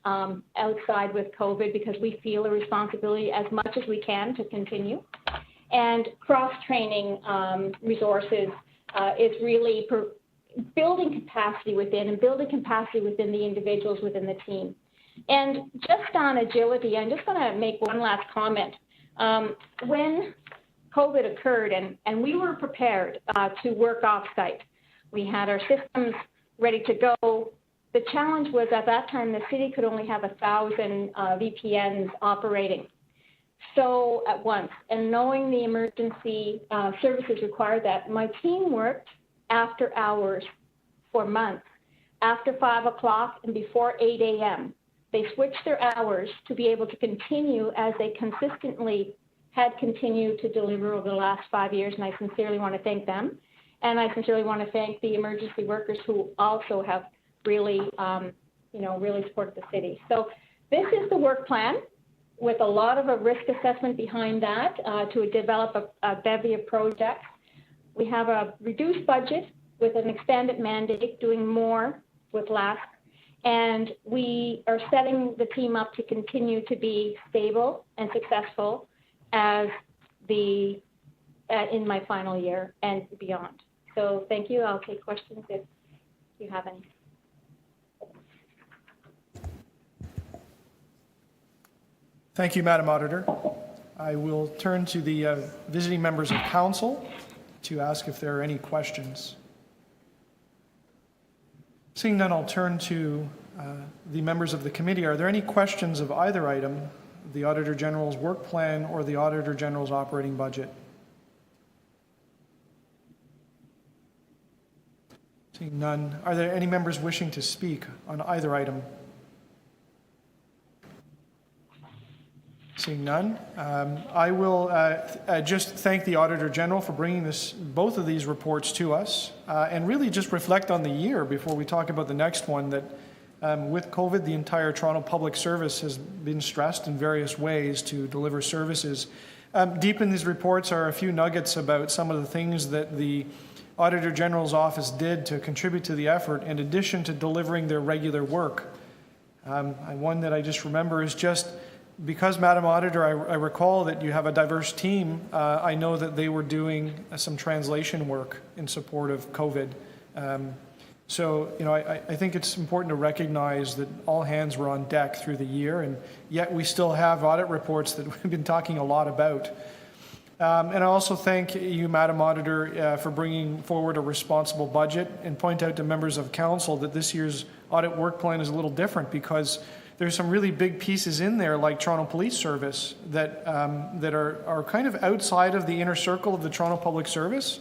outside with COVID, because we feel a responsibility as much as we can to continue. And cross-training resources is really building capacity within and building capacity within the individuals within the team. And just on agility, I'm just going to make one last comment. When COVID occurred and we were prepared to work off-site, we had our systems ready to go. The challenge was at that time the city could only have 1,000 VPNs operating. So at once, and knowing the emergency services required that, my team worked after hours for months, after 5 o'clock and before 8 a.m. They switched their hours to be able to continue as they consistently had continued to deliver over the last 5 years, and I sincerely want to thank them. And I sincerely want to thank the emergency workers who also have really, really supported the city. So this is the work plan with a lot of a risk assessment behind that to develop a bevy of projects. We have a reduced budget with an expanded mandate, doing more with less. And we are setting the team up to continue to be stable and successful as in my final year and beyond. So thank you. I'll take questions if you have any. Thank you, Madam Auditor. I will turn to the visiting members of council to ask if there are any questions. Seeing none, I'll turn to the members of the committee. Are there any questions of either item, the Auditor General's work plan or the Auditor General's operating budget? Seeing none, are there any members wishing to speak on either item? Seeing none, I will just thank the Auditor General for bringing both of these reports to us and really just reflect on the year before we talk about the next one, that with COVID, the entire Toronto Public Service has been stressed in various ways to deliver services. Deep in these reports are a few nuggets about some of the things that the Auditor General's office did to contribute to the effort in addition to delivering their regular work. One that I just remember is just because, Madam Auditor, I recall that you have a diverse team. I know that they were doing some translation work in support of COVID. So, you know, I think it's important to recognize that all hands were on deck through the year, and yet we still have audit reports that we've been talking a lot about. And I also thank you, Madam Auditor, for bringing forward a responsible budget, and point out to members of council that this year's audit work plan is a little different because there's some really big pieces in there, like Toronto Police Service, that are kind of outside of the inner circle of the Toronto Public Service.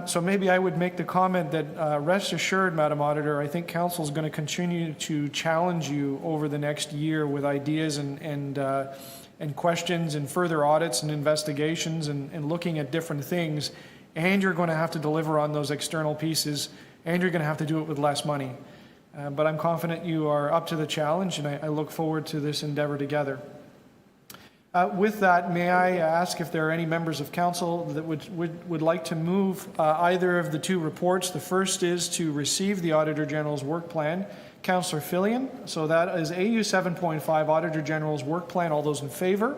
So maybe I would make the comment that rest assured, Madam Auditor, I think council is going to continue to challenge you over the next year with ideas and questions and further audits and investigations and looking at different things. And you're going to have to deliver on those external pieces, and you're going to have to do it with less money. But I'm confident you are up to the challenge, and I look forward to this endeavor together. With that, may I ask if there are any members of council that would like to move either of the two reports? The first is to receive the Auditor General's work plan. Councillor Fillion. So that is AU 7.5, Auditor General's work plan. All those in favor?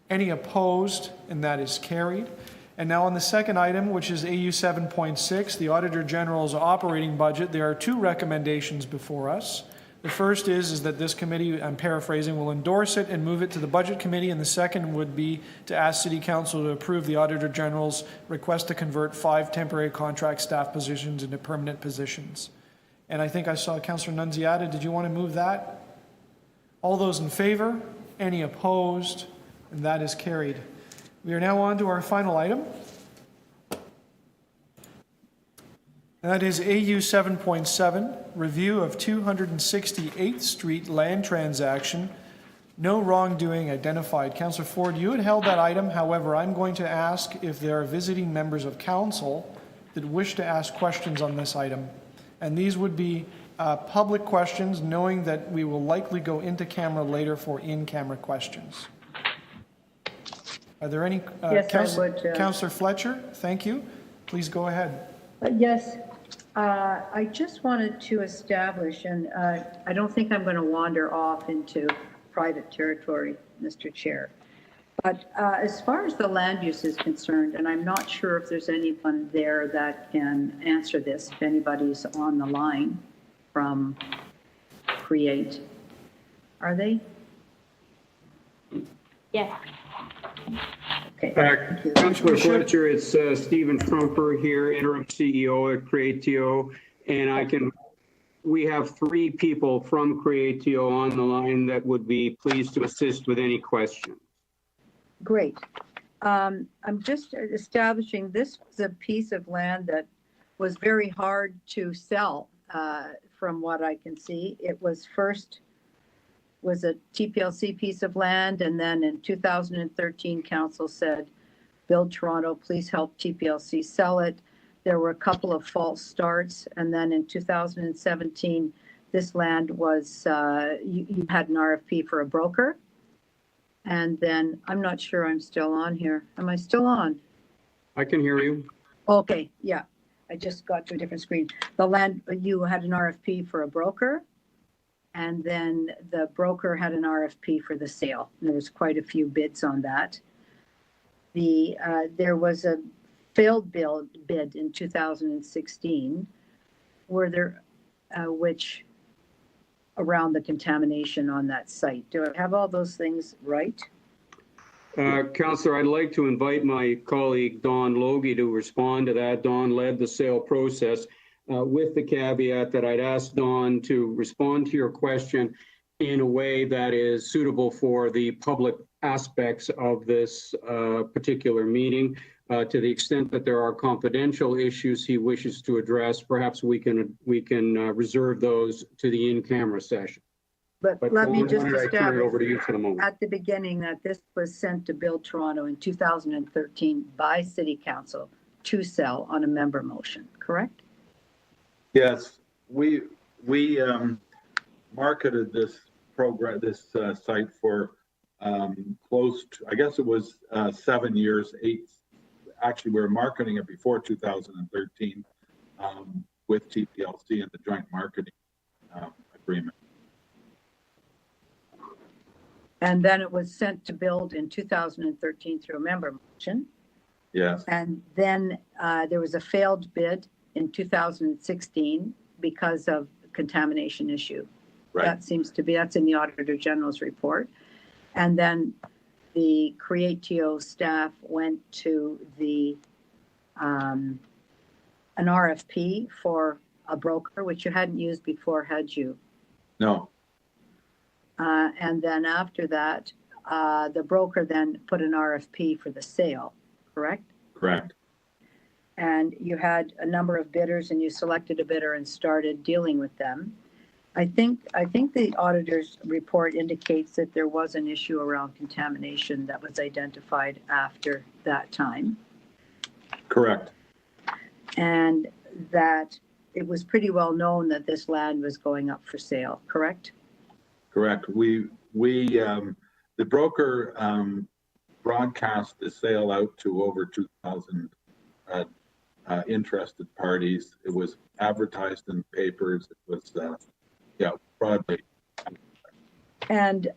Any opposed? And that is carried. And now on the second item, which is AU 7.6, the Auditor General's operating budget, there are two recommendations before us. The first is that this committee, I'm paraphrasing, will endorse it and move it to the Budget Committee, and the second would be to ask City Council to approve the Auditor General's request to convert 5 temporary contract staff positions into permanent positions. And I think I saw Councillor Nunziata. Did you want to move that? All those in favor? Any opposed? And that is carried. We are now on to our final item. And that is AU 7.7, review of 268th Street land transaction. No wrongdoing identified. Councillor Ford, you had held that item. However, I'm going to ask if there are visiting members of council that wish to ask questions on this item. And these would be public questions, knowing that we will likely go into camera later for in-camera questions. Are there any? Yes, I would. Councillor Fletcher, thank you. Please go ahead. Yes, I just wanted to establish, and I don't think I'm going to wander off into private territory, Mr. Chair, but as far as the land use is concerned, and I'm not sure if there's anyone there that can answer this, if anybody's on the line from Create. Are they? Yes. Okay. Councillor Fletcher, it's Stephen Trumper here, interim CEO at Creatio, and we have 3 people from Creatio on the line that would be pleased to assist with any questions. Great. I'm just establishing this was a piece of land that was very hard to sell from what I can see. It was a TPLC piece of land, and then in 2013, council said, Build Toronto, please help TPLC sell it. There were a couple of false starts, and then in 2017, this land was, you had an RFP for a broker, and then, I'm not sure I'm still on here. Am I still on? I can hear you. Okay, yeah, I just got to a different screen. The land, you had an RFP for a broker, and then the broker had an RFP for the sale. And there was quite a few bids on that. There was a failed bid in 2016, which around the contamination on that site. Do I have all those things right? Councillor, I'd like to invite my colleague Don Logie to respond to that. Don led the sale process with the caveat that I'd ask Don to respond to your question in a way that is suitable for the public aspects of this particular meeting. To the extent that there are confidential issues he wishes to address, perhaps we can reserve those to the in-camera session. But let Dawn, me why just don't I turn it establish over to you for the moment. at the beginning that this was sent to Build Toronto in 2013 by City Council to sell on a member motion, correct? Yes, we marketed this program, this site for close to, I guess it was 7 years, 8. Actually, we were marketing it before 2013 with TPLC and the joint marketing agreement. And then it was sent to Build in 2013 through a member motion. Yes. And then there was a failed bid in 2016 because of contamination issue. Right. That seems to be, that's in the Auditor General's report. And then the Creatio staff went to the an RFP for a broker, which you hadn't used before, had you? No. And then after that, the broker then put an RFP for the sale, correct? Correct. And you had a number of bidders and you selected a bidder and started dealing with them. I think the auditor's report indicates that there was an issue around contamination that was identified after that time. Correct. And that it was pretty well known that this land was going up for sale, correct? Correct. The broker broadcast the sale out to over 2,000 interested parties. It was advertised in papers. It was, broadly. And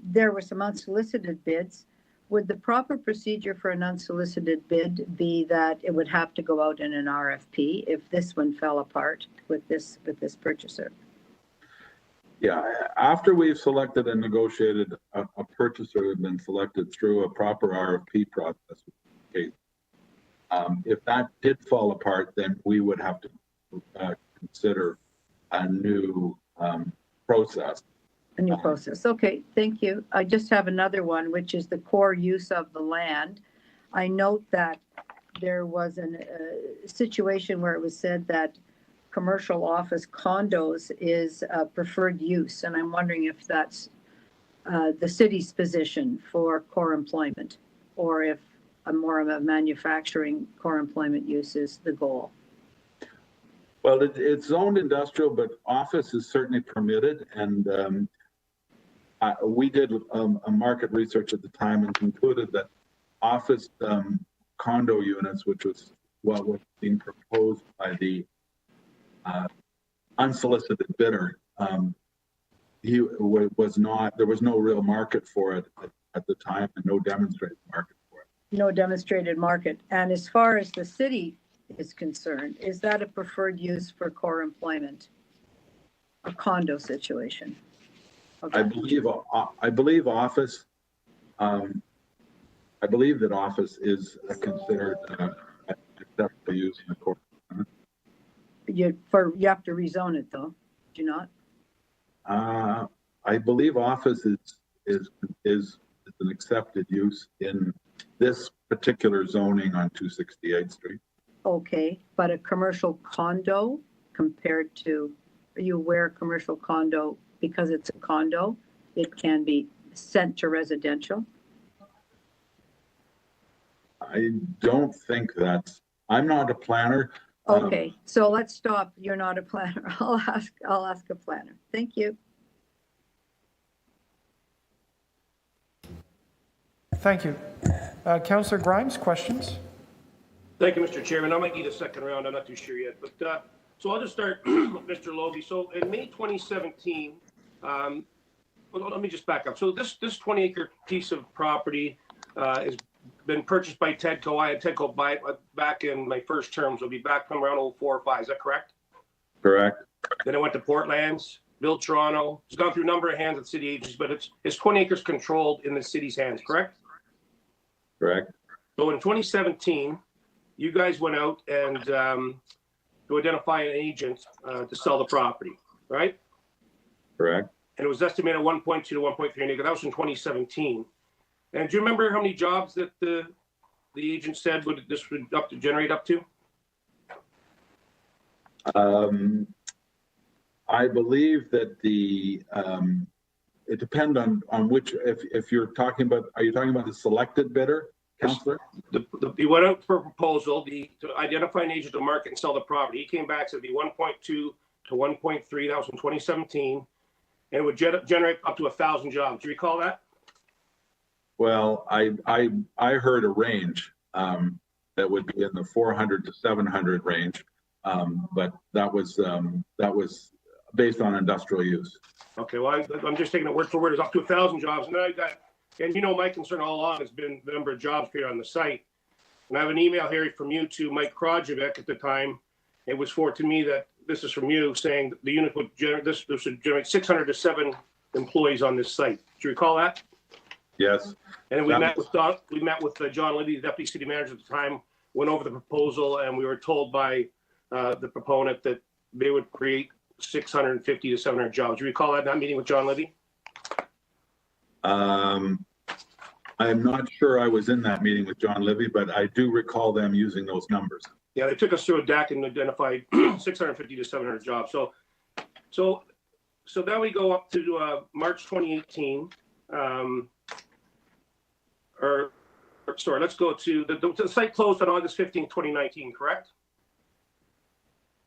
there were some unsolicited bids. Would the proper procedure for an unsolicited bid be that it would have to go out in an RFP if this one fell apart with this purchaser? Yeah, after we've selected and negotiated a purchaser has been selected through a proper RFP process. If that did fall apart, then we would have to consider a new process. A new process. Okay, thank you. I just have another one, which is the core use of the land. I note that there was a situation where it was said that commercial office condos is a preferred use, and I'm wondering if that's the city's position for core employment, or if more of a manufacturing core employment use is the goal. Well, it's zoned industrial, but office is certainly permitted, and we did a market research at the time and concluded that office condo units, which was what was being proposed by the unsolicited bidder, there was no real market for it at the time, and no demonstrated market for it. No demonstrated market. And as far as the city is concerned, is that a preferred use for core employment? A condo situation? Okay. I believe office. I believe that office is considered acceptable use in the core. You have to rezone it though, do you not? I believe office is an accepted use in this particular zoning on 268th Street. Okay, but a commercial condo compared to, are you aware commercial condo, because it's a condo, it can be sent to residential? I don't think I'm not a planner. Okay, so let's stop. You're not a planner. I'll ask a planner. Thank you. Thank you. Councillor Grimes, questions? Thank you, Mr. Chairman. I might need a second round. I'm not too sure yet. But so I'll just start with Mr. Logie. So in May 2017, well, let me just back up. So this 20-acre piece of property has been purchased by Tedco. I had Tedco buy it back in my first term, so it'll be back from around 04 or 05. Is that correct? Correct. Then it went to Portlands, Build Toronto. It's gone through a number of hands at city agencies, but it's 20 acres controlled in the city's hands, correct? Correct. So in 2017, you guys went out and to identify an agent to sell the property, right? Correct. and it was estimated 1.2 to 1.3 an acre. That was in 2017. And do you remember how many jobs that the agent said this would generate up to? I believe that it depends on which, if you're talking about, are you talking about the selected bidder, Councillor? He went out for a proposal to identify an agent to market and sell the property. He came back, said it'd be 1.2 to 1.3. That was in 2017. And it would generate up to 1,000 jobs. Do you recall that? Well, I heard a range that would be in the 400 to 700 range, but that was based on industrial use. Okay, well, I'm just taking it word for word. It's up to 1,000 jobs. And then and you know, my concern all along has been the number of jobs created on the site. And I have an email here from you to Mike Krajewicz at the time. It was forwarded to me that this is from you saying the unit would generate, this would generate 600 to 7 employees on this site. Do you recall that? Yes. And we met with John Libby, the deputy city manager at the time, went over the proposal, and we were told by the proponent that they would create 650 to 700 jobs. Do you recall that meeting with John Libby? I'm not sure I was in that meeting with John Libby, but I do recall them using those numbers. Yeah, they took us through a deck and identified 650 to 700 jobs. So then we go up to March 2018. Let's go to the site closed on August 15, 2019, correct?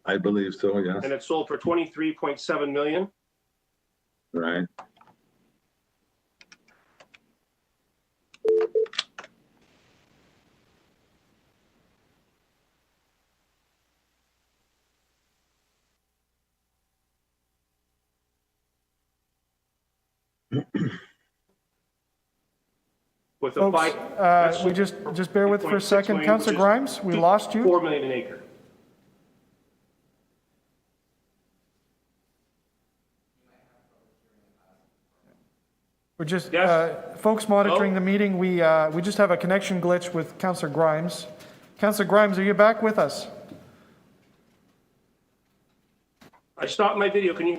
I believe so, yes. And it sold for 23.7 million. Right. With a Folks, we just bear with for a second. Councillor Grimes, we lost you. 4 million an acre. We're just, Yes. folks monitoring the meeting, we just have a connection glitch with Councillor Grimes. Councillor Grimes, are you back with us? I stopped my video. Can you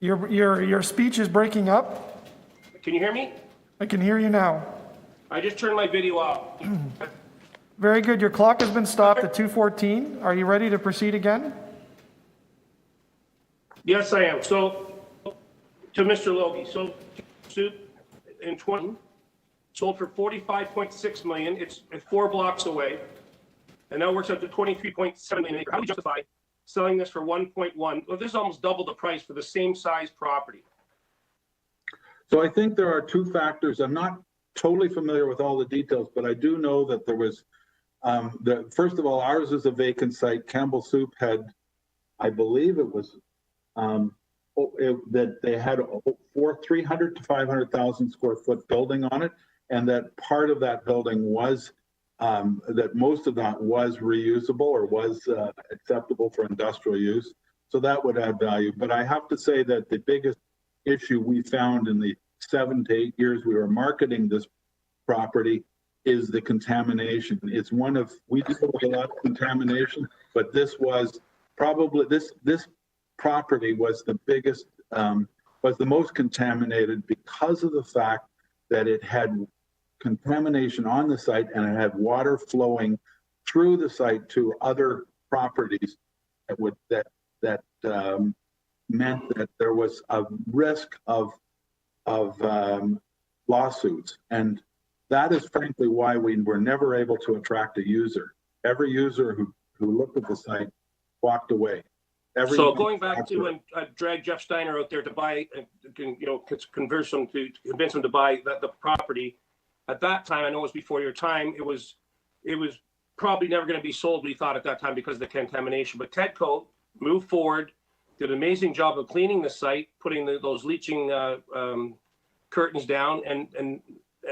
hear me? Your speech is breaking up. Can you hear me? I can hear you now. I just turned my video off. Very good. Your clock has been stopped at 2:14. Are you ready to proceed again? Yes, I am. So, to Mr. Logie, so in 20 sold for 45.6 million. It's 4 blocks away, and now works up to 23.7 million. How do you justify selling this for 1.1? Well, this is almost double the price for the same size property. So I think there are two factors. I'm not totally familiar with all the details, but I do know that there was, first of all, ours is a vacant site. Campbell Soup had, I believe it was, that they had 300 to 500,000 square foot building on it, and that part of that building was, that most of that was reusable or was acceptable for industrial use. So that would add value. But I have to say that the biggest issue we found in the 7 to 8 years we were marketing this property is the contamination. It's one of, we deal with a lot of contamination, but this was probably, this property was the biggest, was the most contaminated because of the fact that it had contamination on the site and it had water flowing through the site to other properties that would, meant that there was a risk of lawsuits. And that is frankly why we were never able to attract a user. Every user who looked at the site walked away. So going back to when I dragged Jeff Steiner out there to buy, convince him to buy the property. At that time, I know it was before your time, it was probably never going to be sold, we thought at that time, because of the contamination. But Tedco moved forward, did an amazing job of cleaning the site, putting those leaching curtains down, and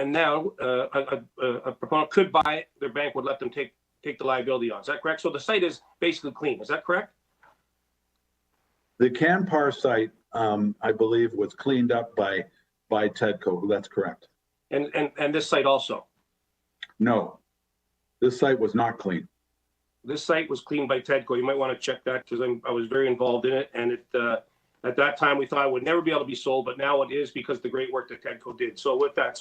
now a proponent could buy it. Their bank would let them take the liability on. Is that correct? So the site is basically clean. Is that correct? The Canpar site, I believe, was cleaned up by Tedco. That's correct. And this site also? No, this site was not clean. This site was cleaned by Tedco. You might want to check that because I was very involved in it, and At that time, we thought it would never be able to be sold, but now it is because of the great work that Tedco did. So with that,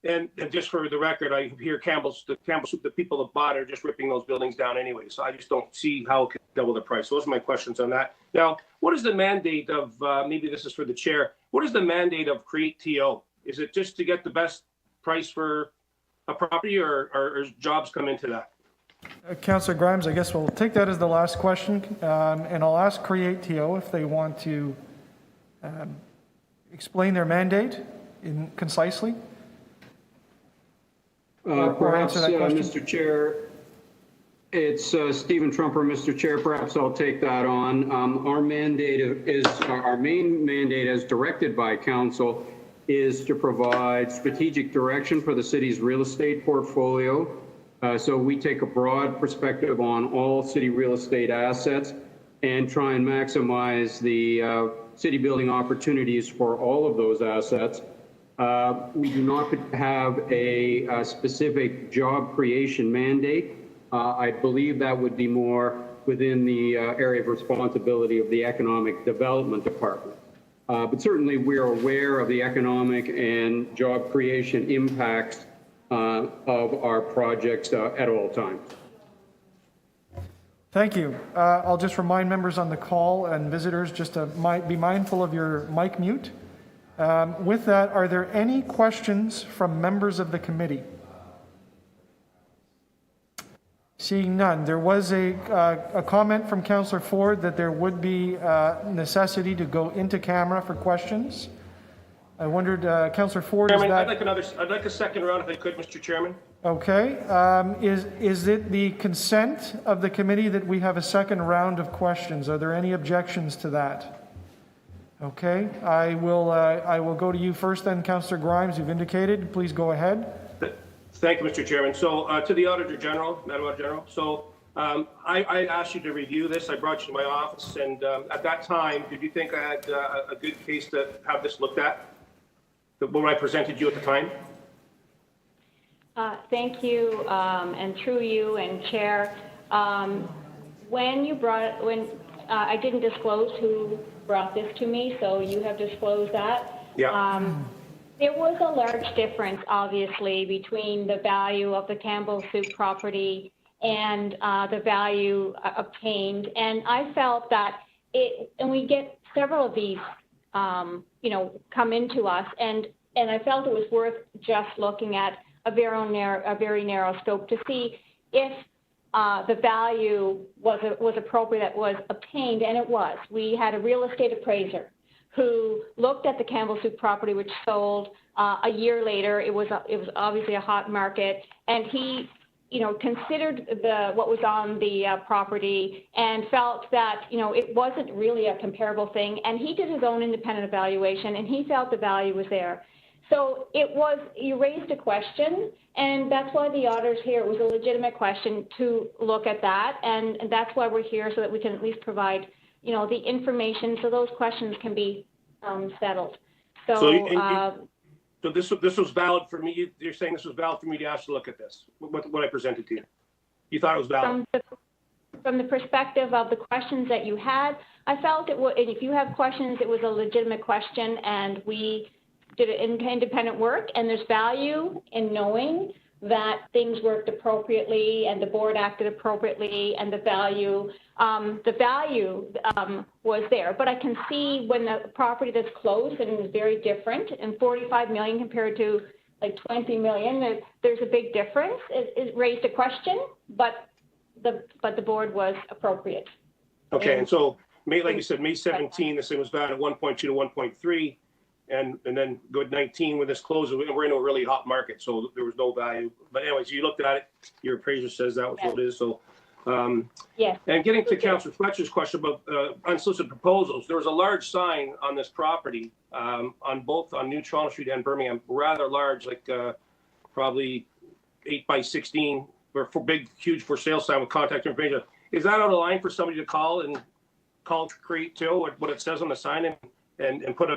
and just for the record, I hear the people that bought are just ripping those buildings down anyway. So I just don't see how it could double the price. Those are my questions on that. Now, what is the mandate of, maybe this is for the chair, what is the mandate of Create TO? Is it just to get the best price for a property, or jobs come into that? Councillor Grimes, I guess we'll take that as the last question, and I'll ask Create TO if they want to explain their mandate concisely. Perhaps, Mr. Chair, it's Stephen Trumper, Mr. Chair. Perhaps I'll take that on. Our mandate is, our main mandate as directed by council is to provide strategic direction for the city's real estate portfolio. So we take a broad perspective on all city real estate assets and try and maximize the city building opportunities for all of those assets. We do not have a specific job creation mandate. I believe that would be more within the area of responsibility of the Economic Development Department. But certainly we're aware of the economic and job creation impacts of our projects at all times. Thank you. I'll just remind members on the call and visitors just to be mindful of your mic mute. With that, are there any questions from members of the committee? Seeing none, there was a comment from Councillor Ford that there would be necessity to go into camera for questions. I wondered, Councillor Ford, Chairman, is that... I'd like a second round if I could, Mr. Chairman. Okay. Is it the consent of the committee that we have a second round of questions? Are there any objections to that? Okay. I will go to you first then, Councillor Grimes. You've indicated. Please go ahead. Thank you, Mr. Chairman. So to the Auditor General, Madam Auditor General, so I asked you to review this. I brought you to my office, and at that time, did you think I had a good case to have this looked at? What I presented you at the time? Thank you, and through you and Chair. When I didn't disclose who brought this to me, so you have disclosed that. Yeah. There was a large difference, obviously, between the value of the Campbell Soup property and the value obtained, and I felt that and we get several of these, come into us, and I felt it was worth just looking at a very narrow scope to see if the value was appropriate that was obtained, and it was. We had a real estate appraiser who looked at the Campbell Soup property, which sold a year later. It was obviously a hot market, and he, considered what was on the property and felt that, it wasn't really a comparable thing. And he did his own independent evaluation, and he felt the value was there. So you raised a question, and that's why the auditor's here. It was a legitimate question to look at that, and that's why we're here, so that we can at least provide, the information so those questions can be settled. So this was valid for me. You're saying this was valid for me to ask to look at this, what I presented to you. You thought it was valid? From the perspective of the questions that you had, I felt it was, and if you have questions, it was a legitimate question, and we did independent work, and there's value in knowing that things worked appropriately and the board acted appropriately, and the value was there. But I can see when the property that's closed and is very different, and 45 million compared to like 20 million, there's a big difference. It raised a question, but the board was appropriate. Okay, and so like you said, May 17, this thing was valued at 1.2 to 1.3. And then good 19 when this closes, we're in a really hot market, so there was no value. But anyways, you looked at it, your appraiser says that was what it is. So, yes. And getting to Councillor Fletcher's question about unsolicited proposals, there was a large sign on this property on New Toronto Street and Birmingham, rather large, like probably 8 by 16, or big, huge for sale sign with contact information. Is that out of line for somebody to call Create TO what it says on the sign and put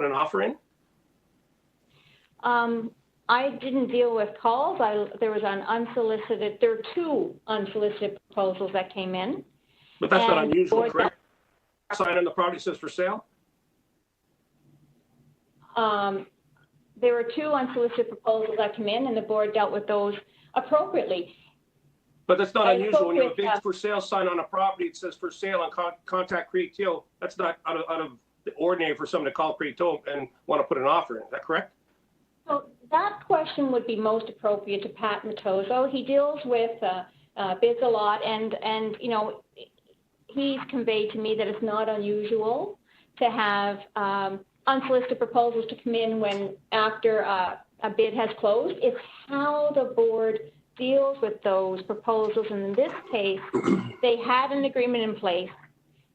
an offer in? I didn't deal with calls. There were 2 unsolicited proposals that came in. But that's not unusual, correct? sign on the property that says for sale? There were 2 unsolicited proposals that come in, and the board dealt with those appropriately. But that's not I unusual. When you have a spoke big with, for sale sign on a property, it says for sale and contact Creatio. That's not out of the ordinary for someone to call Creatio and want to put an offer in. Is that correct? So that question would be most appropriate to Pat Matozo. He deals with bids a lot, and you know, he's conveyed to me that it's not unusual to have unsolicited proposals to come in when after a bid has closed. It's how the board deals with those proposals, and in this case, they had an agreement in place.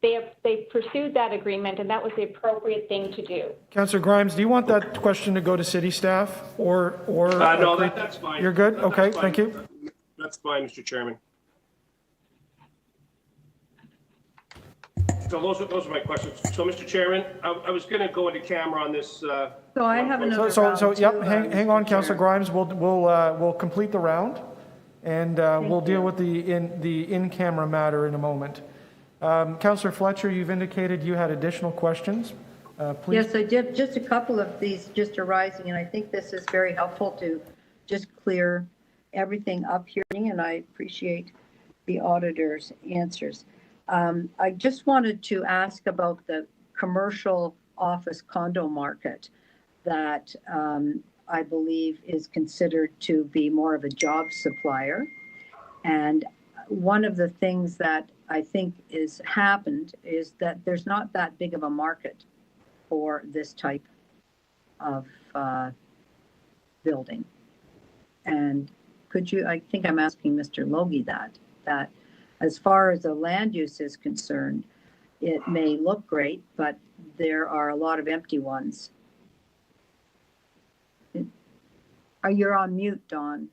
They pursued that agreement, and that was the appropriate thing to do. Councillor Grimes, do you want that question to go to city staff or? No, that's fine. You're good? Okay, fine. thank you. That's fine, Mr. Chairman. So those are my questions. So, Mr. Chairman, I was going to go into camera on this. So I have another So round yep, too, hang Mr. on, Chair. Councillor Grimes. We'll complete the round, and we'll deal with the in-camera matter in a moment. Councillor Fletcher, you've indicated you had additional questions. Please. Yes, I did. Just a couple of these just arising, and I think this is very helpful to just clear everything up here, and I appreciate the auditor's answers. I just wanted to ask about the commercial office condo market that I believe is considered to be more of a job supplier. And one of the things that I think is happened is that there's not that big of a market for this type of building. And could you, I think I'm asking Mr. Logie that as far as the land use is concerned, it may look great, but there are a lot of empty ones. You're on mute, Don.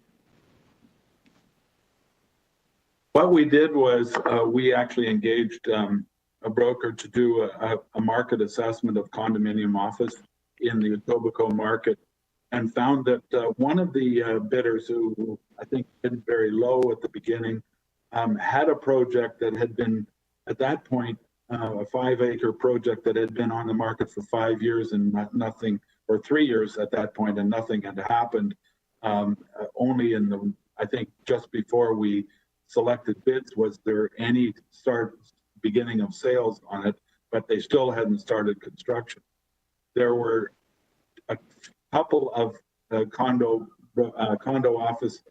What we did was we actually engaged a broker to do a market assessment of condominium office in the Etobicoke market, and found that one of the bidders, who I think bid very low at the beginning, had a project that had been, at that point, a 5-acre project that had been on the market for 5 years and nothing, or 3 years at that point, and nothing had happened. Only in the, I think, just before we selected bids was there any beginning of sales on it, but they still hadn't started construction. There were a couple of condo office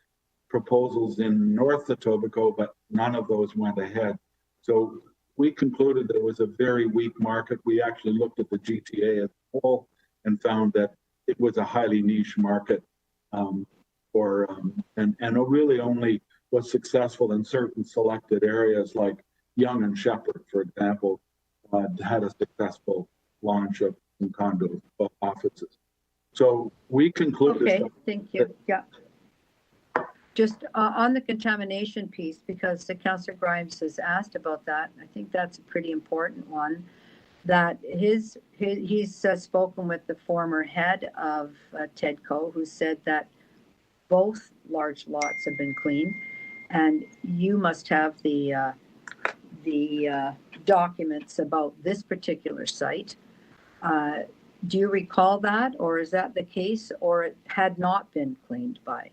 proposals in North Etobicoke, but none of those went ahead. So we concluded that it was a very weak market. We actually looked at the GTA as a whole and found that it was a highly niche market, and really only was successful in certain selected areas like Yonge and Sheppard, for example, had a successful launch of some condo offices. So we concluded. Okay, thank you. Yeah. Just on the contamination piece, because the Councillor Grimes has asked about that, I think that's a pretty important one. That he's spoken with the former head of TEDCO, who said that both large lots have been cleaned, and you must have the documents about this particular site. Do you recall that, or is that the case, or it had not been cleaned by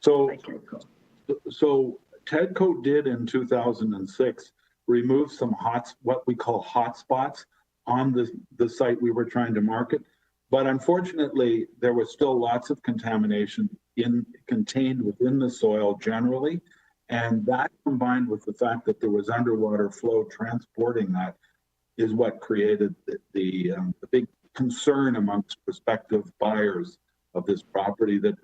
TEDCO? So TEDCO did in 2006 remove some what we call hotspots on the site we were trying to market. But unfortunately, there was still lots of contamination contained within the soil generally. And that, combined with the fact that there was underwater flow transporting that, is what created the big concern amongst prospective buyers of this property, that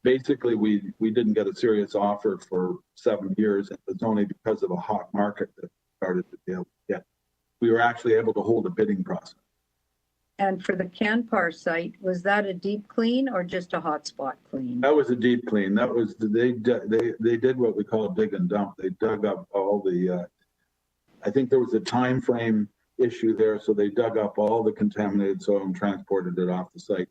basically we didn't get a serious offer for 7 years. It was only because of a hot market that started to be able to get. We were actually able to hold a bidding process. And for the Canpar site, was that a deep clean or just a hotspot clean? That was a deep clean. That was they did what we call a dig and dump. They dug up all the. I think there was a time frame issue there, so they dug up all the contaminated soil and transported it off the site.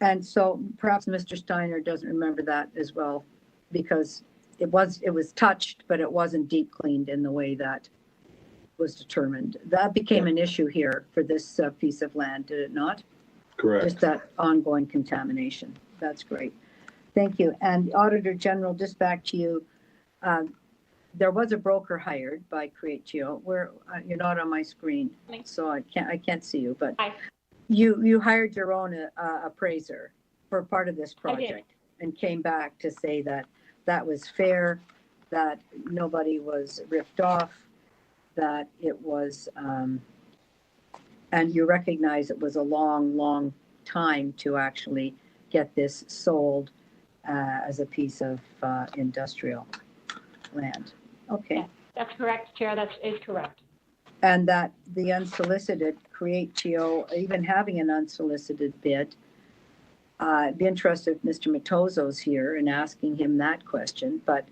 And so perhaps Mr. Steiner doesn't remember that as well, because it was touched, but it wasn't deep cleaned in the way that was determined. That became an issue here for this piece of land, did it not? Correct. Just that ongoing contamination. That's great. Thank you. And Auditor General, just back to you. There was a broker hired by Create Geo. Where you're not on my screen, so I can't see you. But Hi. you hired your own appraiser for part of this I did. project and came back to say that that was fair, that nobody was ripped off, that it was, and you recognize it was a long time to actually get this sold as a piece of industrial land. Okay. Yeah, that's correct, Chair. That is correct. And that the unsolicited Create Geo, even having an unsolicited bid, I'd be interested if Mr. Matozo's here and asking him that question, but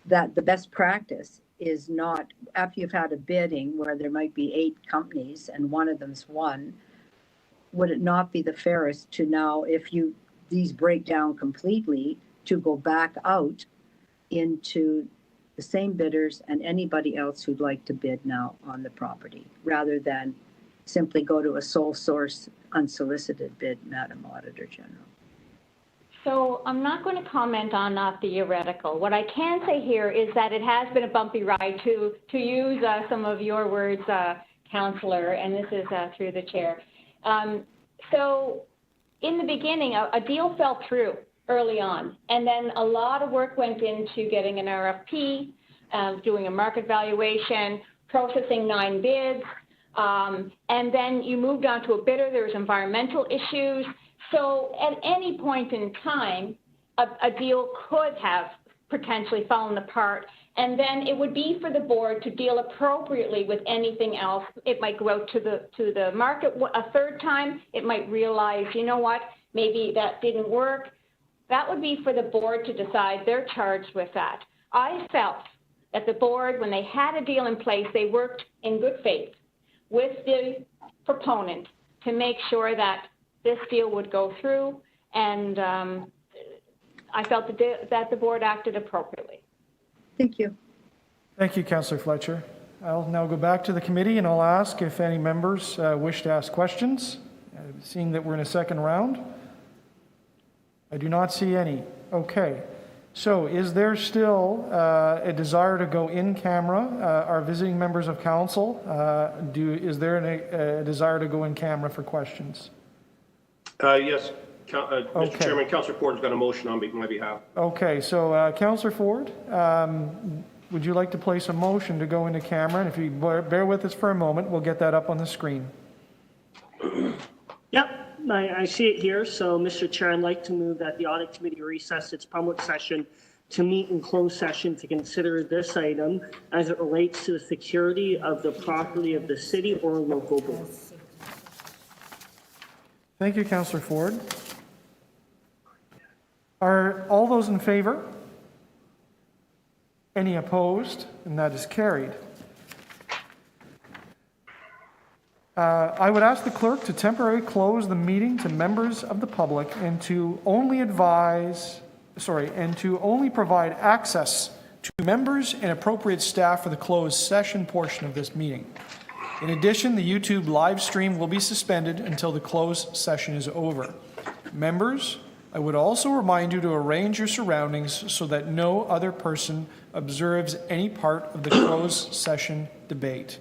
that the best practice is not, after you've had a bidding where there might be 8 companies and one of them's won, would it not be the fairest to now, if these break down completely, to go back out into the same bidders and anybody else who'd like to bid now on the property, rather than simply go to a sole source unsolicited bid, Madam Auditor General? So I'm not going to comment on that theoretical. What I can say here is that it has been a bumpy ride, to use some of your words, Councillor, and this is through the chair. So in the beginning, a deal fell through early on, and then a lot of work went into getting an RFP, doing a market valuation, processing 9 bids, and then you moved on to a bidder. There was environmental issues. So at any point in time, a deal could have potentially fallen apart, and then it would be for the board to deal appropriately with anything else. It might go out to the market a third time. It might realize, you know what, maybe that didn't work. That would be for the board to decide. They're charged with that. I felt that the board, when they had a deal in place, they worked in good faith with the proponent to make sure that this deal would go through, and I felt that the board acted appropriately. Thank you. Thank you, Councillor Fletcher. I'll now go back to the committee and I'll ask if any members wish to ask questions. Seeing that we're in a second round, I do not see any. Okay. So is there still a desire to go in camera? Our visiting members of council, is there a desire to go in camera for questions? Yes, Mr. Okay. Chairman, Councillor Ford has got a motion on my behalf. Okay, so Councillor Ford, would you like to place a motion to go into camera? And if you bear with us for a moment, we'll get that up on the screen. Yep, I see it here. So, Mr. Chair, I'd like to move that the Audit Committee recess its public session to meet in closed session to consider this item as it relates to the security of the property of the city or local board. Thank you, Councillor Ford. Are all those in favor? Any opposed? And that is carried. I would ask the clerk to temporarily close the meeting to members of the public and to only provide access to members and appropriate staff for the closed session portion of this meeting. In addition, the YouTube live stream will be suspended until the closed session is over. Members, I would also remind you to arrange your surroundings so that no other person observes any part of the closed session debate.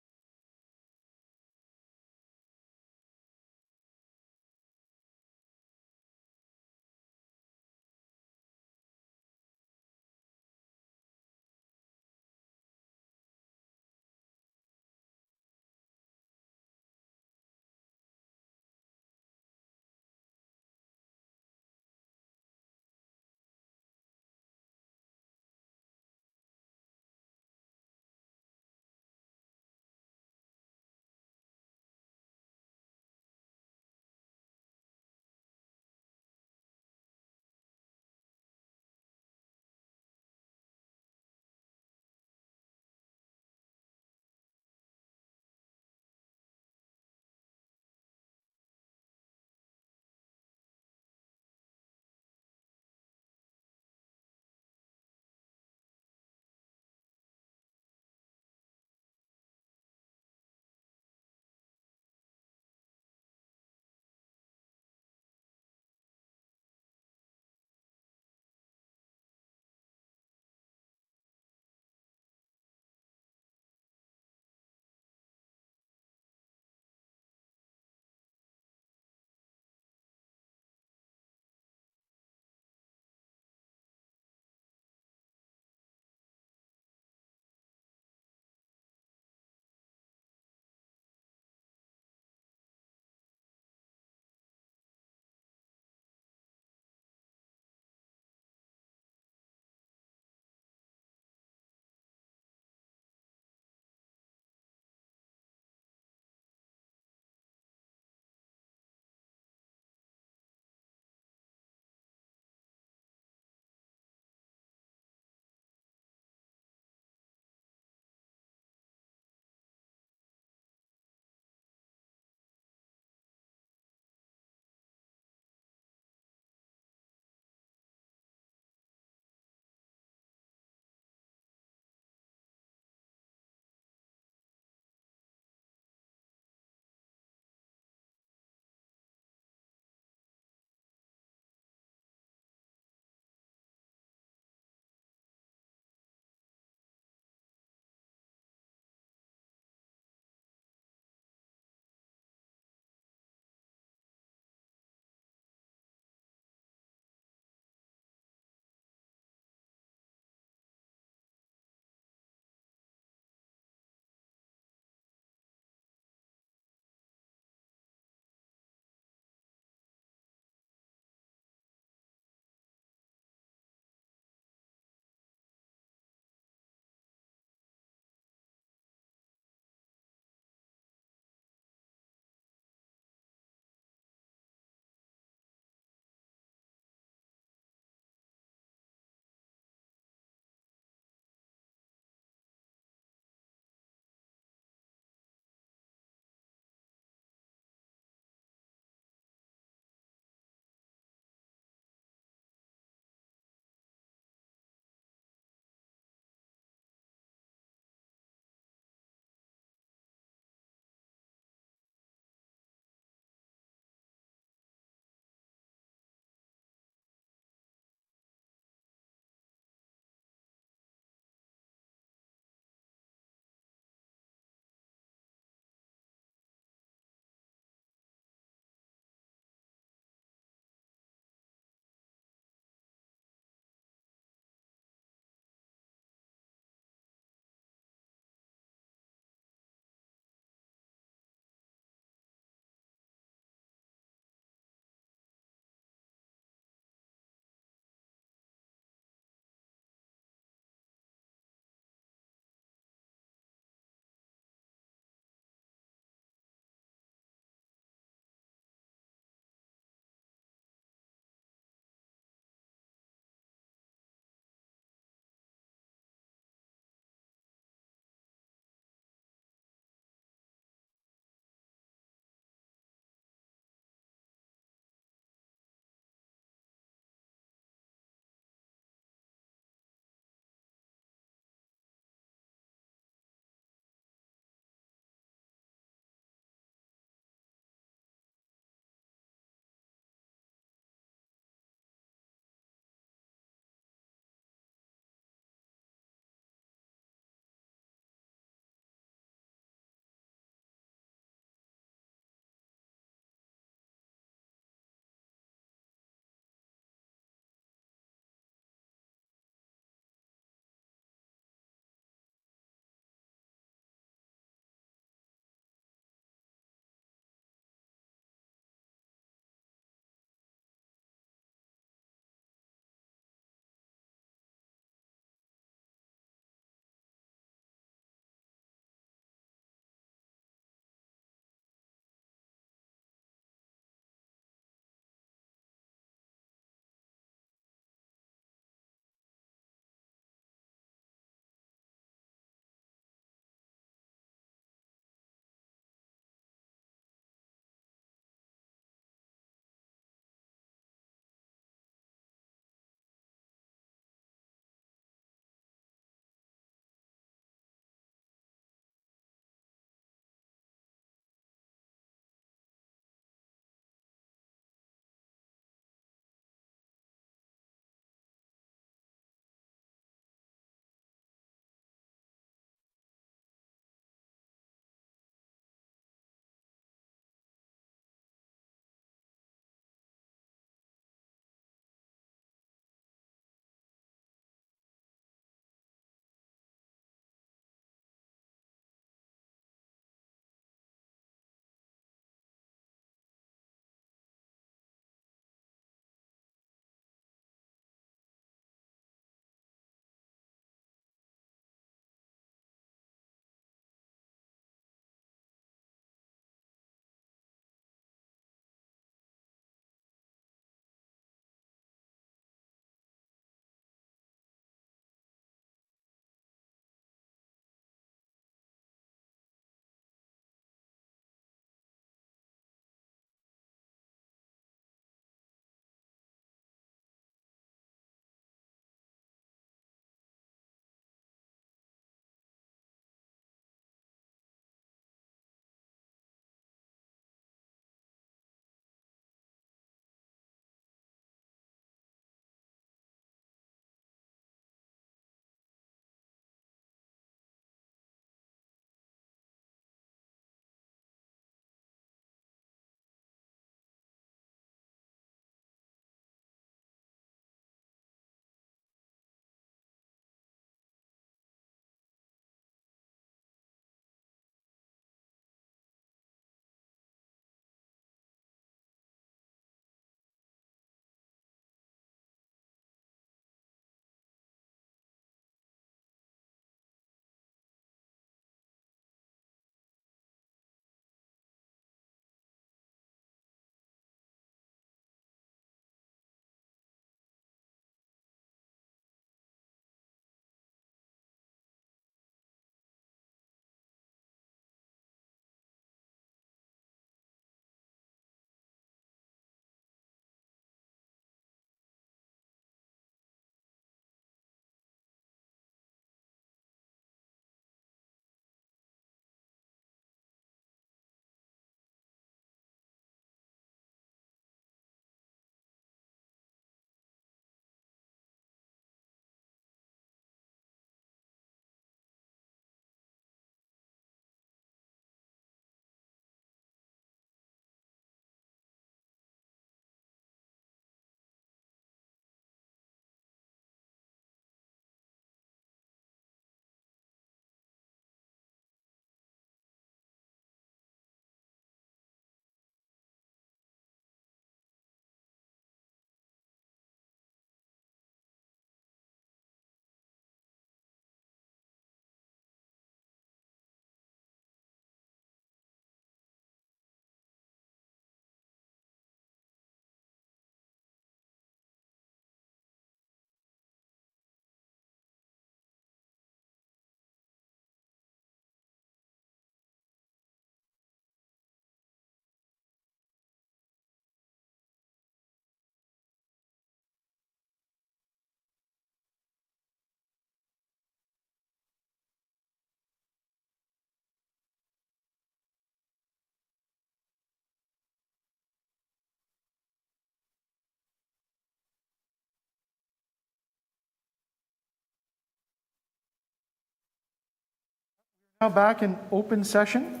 Now back in open session.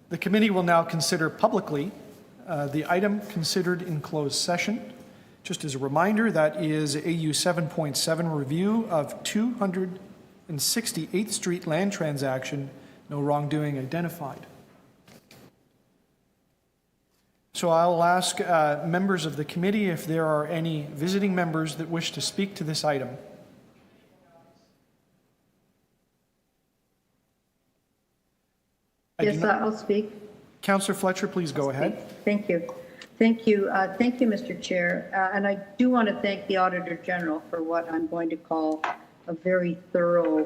The committee will now consider publicly the item considered in closed session. Just as a reminder, that is AU 7.7 review of 268th Street land transaction, no wrongdoing identified. So I'll ask members of the committee if there are any visiting members that wish to speak to this item. Yes, I'll speak. Councillor Fletcher, please go ahead. Thank you. Thank you. Thank you, Mr. Chair. And I do want to thank the Auditor General for what I'm going to call a very thorough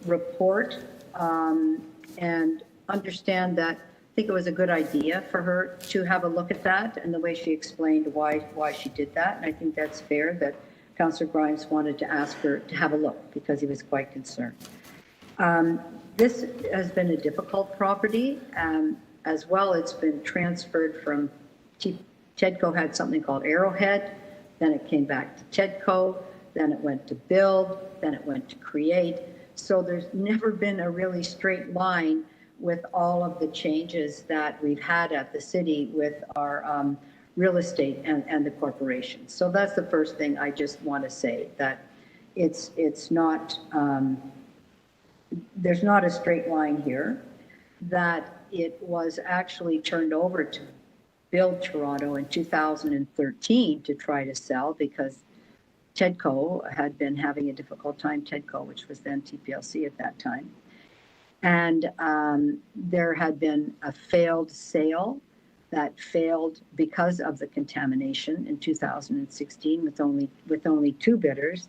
report, and understand that I think it was a good idea for her to have a look at that and the way she explained why she did that. And I think that's fair that Councillor Grimes wanted to ask her to have a look because he was quite concerned. This has been a difficult property. As well, it's been transferred from TEDCO had something called Arrowhead, then it came back to TEDCO, then it went to Build, then it went to Create. So there's never been a really straight line with all of the changes that we've had at the city with our real estate and the corporation. So that's the first thing I just want to say, that it's not, there's not a straight line here, that it was actually turned over to Build Toronto in 2013 to try to sell because TEDCO had been having a difficult time, TEDCO, which was then TPLC at that time. And there had been a failed sale that failed because of the contamination in 2016 with only 2 bidders.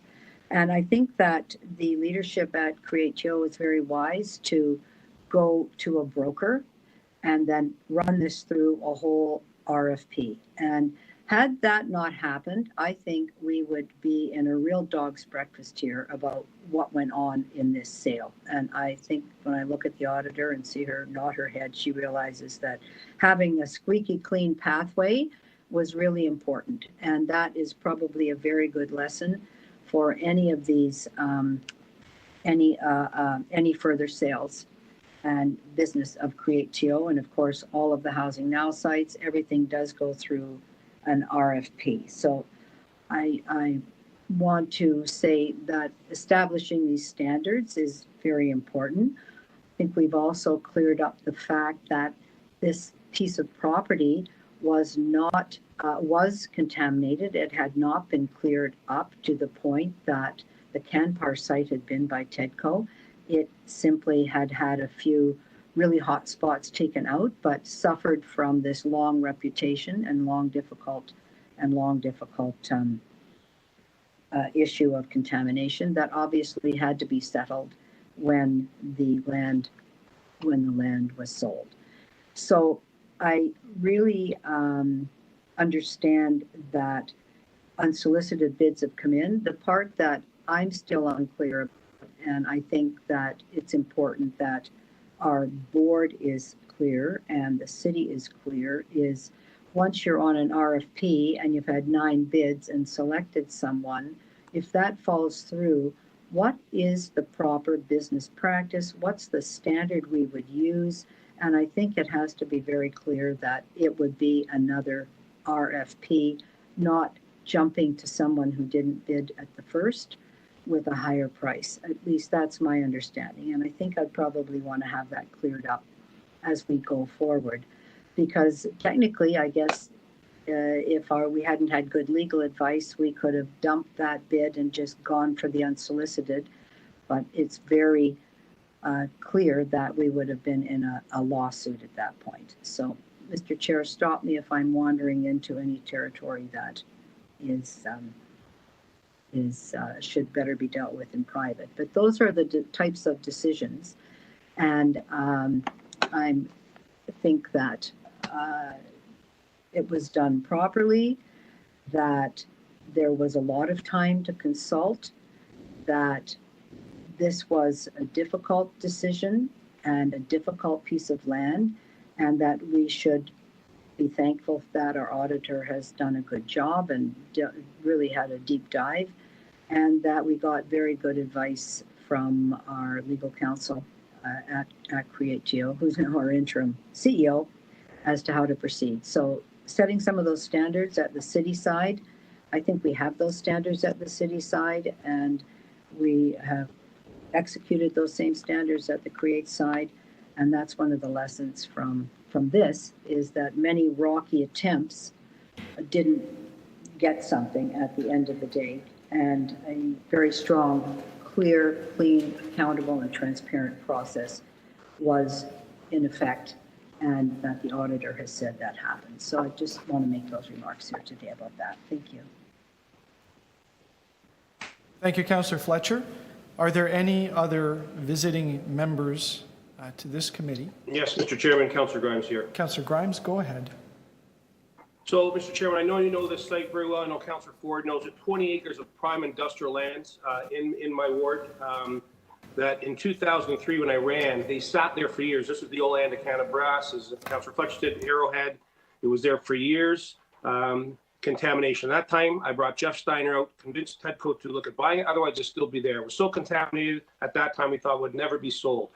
And I think that the leadership at Creatio was very wise to go to a broker and then run this through a whole RFP. And had that not happened, I think we would be in a real dog's breakfast here about what went on in this sale. And I think when I look at the auditor and see her nod her head, she realizes that having a squeaky clean pathway was really important. And that is probably a very good lesson for any of these, any further sales and business of Creatio. And of course, all of the Housing Now sites, everything does go through an RFP. So I want to say that establishing these standards is very important. I think we've also cleared up the fact that this piece of property was not, was contaminated. It had not been cleared up to the point that the Canpar site had been by TEDCO. It simply had had a few really hot spots taken out, but suffered from this long reputation and long difficult issue of contamination that obviously had to be settled when the land was sold. So I really understand that unsolicited bids have come in. The part that I'm still unclear about, and I think that it's important that our board is clear and the city is clear, is once you're on an RFP and you've had 9 bids and selected someone, if that falls through, what is the proper business practice? What's the standard we would use? And I think it has to be very clear that it would be another RFP, not jumping to someone who didn't bid at the first with a higher price. At least that's my understanding. And I think I'd probably want to have that cleared up as we go forward. Because technically, I guess, if we hadn't had good legal advice, we could have dumped that bid and just gone for the unsolicited. But it's very clear that we would have been in a lawsuit at that point. So, Mr. Chair, stop me if I'm wandering into any territory that should better be dealt with in private. But those are the types of decisions. And I think that it was done properly, that there was a lot of time to consult, that this was a difficult decision and a difficult piece of land, and that we should be thankful that our auditor has done a good job and really had a deep dive, and that we got very good advice from our legal counsel at Creatio, who's now our interim CEO, as to how to proceed. So setting some of those standards at the city side, I think we have those standards at the city side, and we have executed those same standards at the Create side. And that's one of the lessons from this, is that many rocky attempts didn't get something at the end of the day. And a very strong, clear, clean, accountable, and transparent process was in effect, and that the auditor has said that happened. So I just want to make those remarks here today about that. Thank you. Thank you, Councillor Fletcher. Are there any other visiting members to this committee? Yes, Mr. Chairman, Councillor Grimes here. Councillor Grimes, go ahead. So, Mr. Chairman, I know you know this site very well. I know Councillor Ford knows it. 20 acres of prime industrial lands in my ward. That in 2003, when I ran, they sat there for years. This is the old land of Canada Brass, as Councillor Fletcher did, Arrowhead. It was there for years. Contamination. At that time, I brought Jeff Steiner out, convinced Tedco to look at buying it. Otherwise, it'd still be there. It was so contaminated at that time, we thought it would never be sold.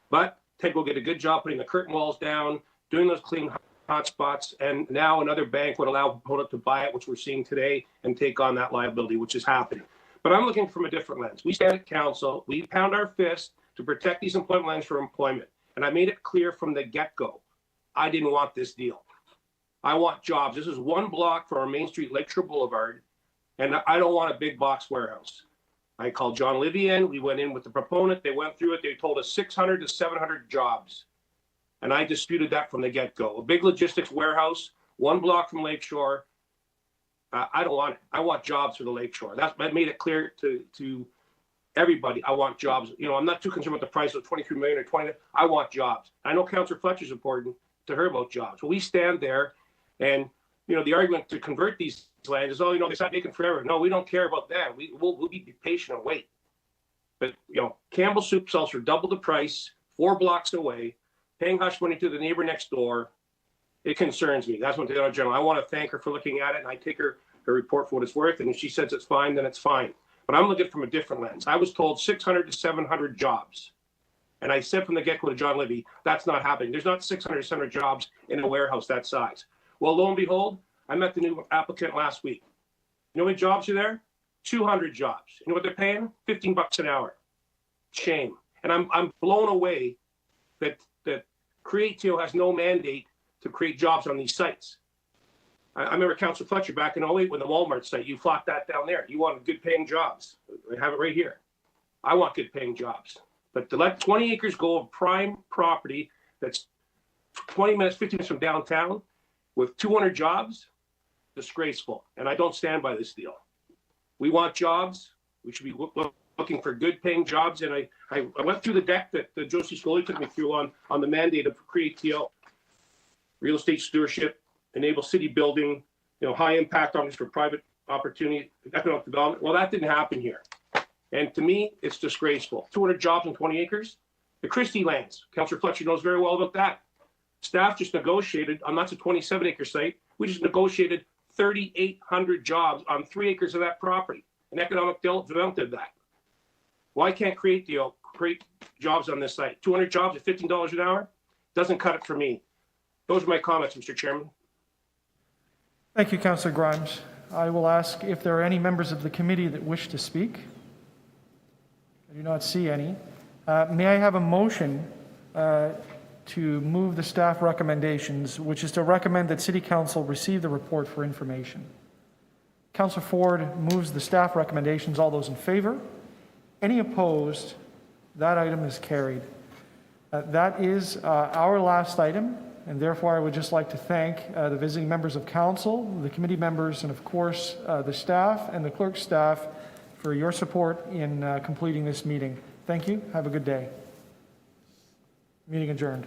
But Tedco did a good job putting the curtain walls down, doing those clean hot spots, and now another bank would allow Potoc to buy it, which we're seeing today, and take on that liability, which is happening. But I'm looking from a different lens. We stand at council, we pound our fist to protect these employment lands for employment. And I made it clear from the get-go, I didn't want this deal. I want jobs. This is one block from our Main Street Lakeshore Boulevard, and I don't want a big box warehouse. I called John Livian. We went in with the proponent. They went through it. They told us 600 to 700 jobs. And I disputed that from the get-go. A big logistics warehouse, one block from Lakeshore. I don't want it. I want jobs for the Lakeshore. That made it clear to everybody. I want jobs. You know, I'm not too concerned about the price of 23 million or 20. I want jobs. I know Councillor Fletcher's important to her about jobs. But we stand there, and you know, the argument to convert these lands is, oh, you know, they sat vacant forever. No, we don't care about that. We'll be patient and wait. But you know, Campbell Soup sells for double the price, 4 blocks away, paying hush money to the neighbor next door. It concerns me. That's what the Auditor General. I want to thank her for looking at it, and I take her report for what it's worth. And if she says it's fine, then it's fine. But I'm looking from a different lens. I was told 600 to 700 jobs. And I said from the get-go to John Libby, that's not happening. There's not 600 or 700 jobs in a warehouse that size. Well, lo and behold, I met the new applicant last week. You know how many jobs are there? 200 jobs. You know what they're paying? $15 an hour. Shame. And I'm blown away that Creatio has no mandate to create jobs on these sites. I remember Councillor Fletcher back in 08 when the Walmart site, you fought that down there. You wanted good paying jobs. I have it right here. I want good paying jobs. But to let 20 acres go of prime property that's 20 minutes, 15 minutes from downtown with 200 jobs, disgraceful. And I don't stand by this deal. We want jobs. We should be looking for good paying jobs. And I went through the deck that Josie Scully took me through on the mandate of Creatio, real estate stewardship, enable city building, you know, high impact opportunities for private opportunity, economic development. Well, that didn't happen here. And to me, it's disgraceful. 200 jobs on 20 acres. The Christie lands, Councillor Fletcher knows very well about that. Staff just negotiated, that's a 27-acre site, we just negotiated 3,800 jobs on 3 acres of that property. And economic development did that. Why can't create jobs on this site? 200 jobs at $15 an hour? Doesn't cut it for me. Those are my comments, Mr. Chairman. Thank you, Councillor Grimes. I will ask if there are any members of the committee that wish to speak. I do not see any. May I have a motion to move the staff recommendations, which is to recommend that City Council receive the report for information? Councillor Ford moves the staff recommendations. All those in favor? Any opposed? That item is carried. That is our last item, and therefore I would just like to thank the visiting members of council, the committee members, and of course the staff and the clerk's staff for your support in completing this meeting. Thank you. Have a good day. Meeting adjourned.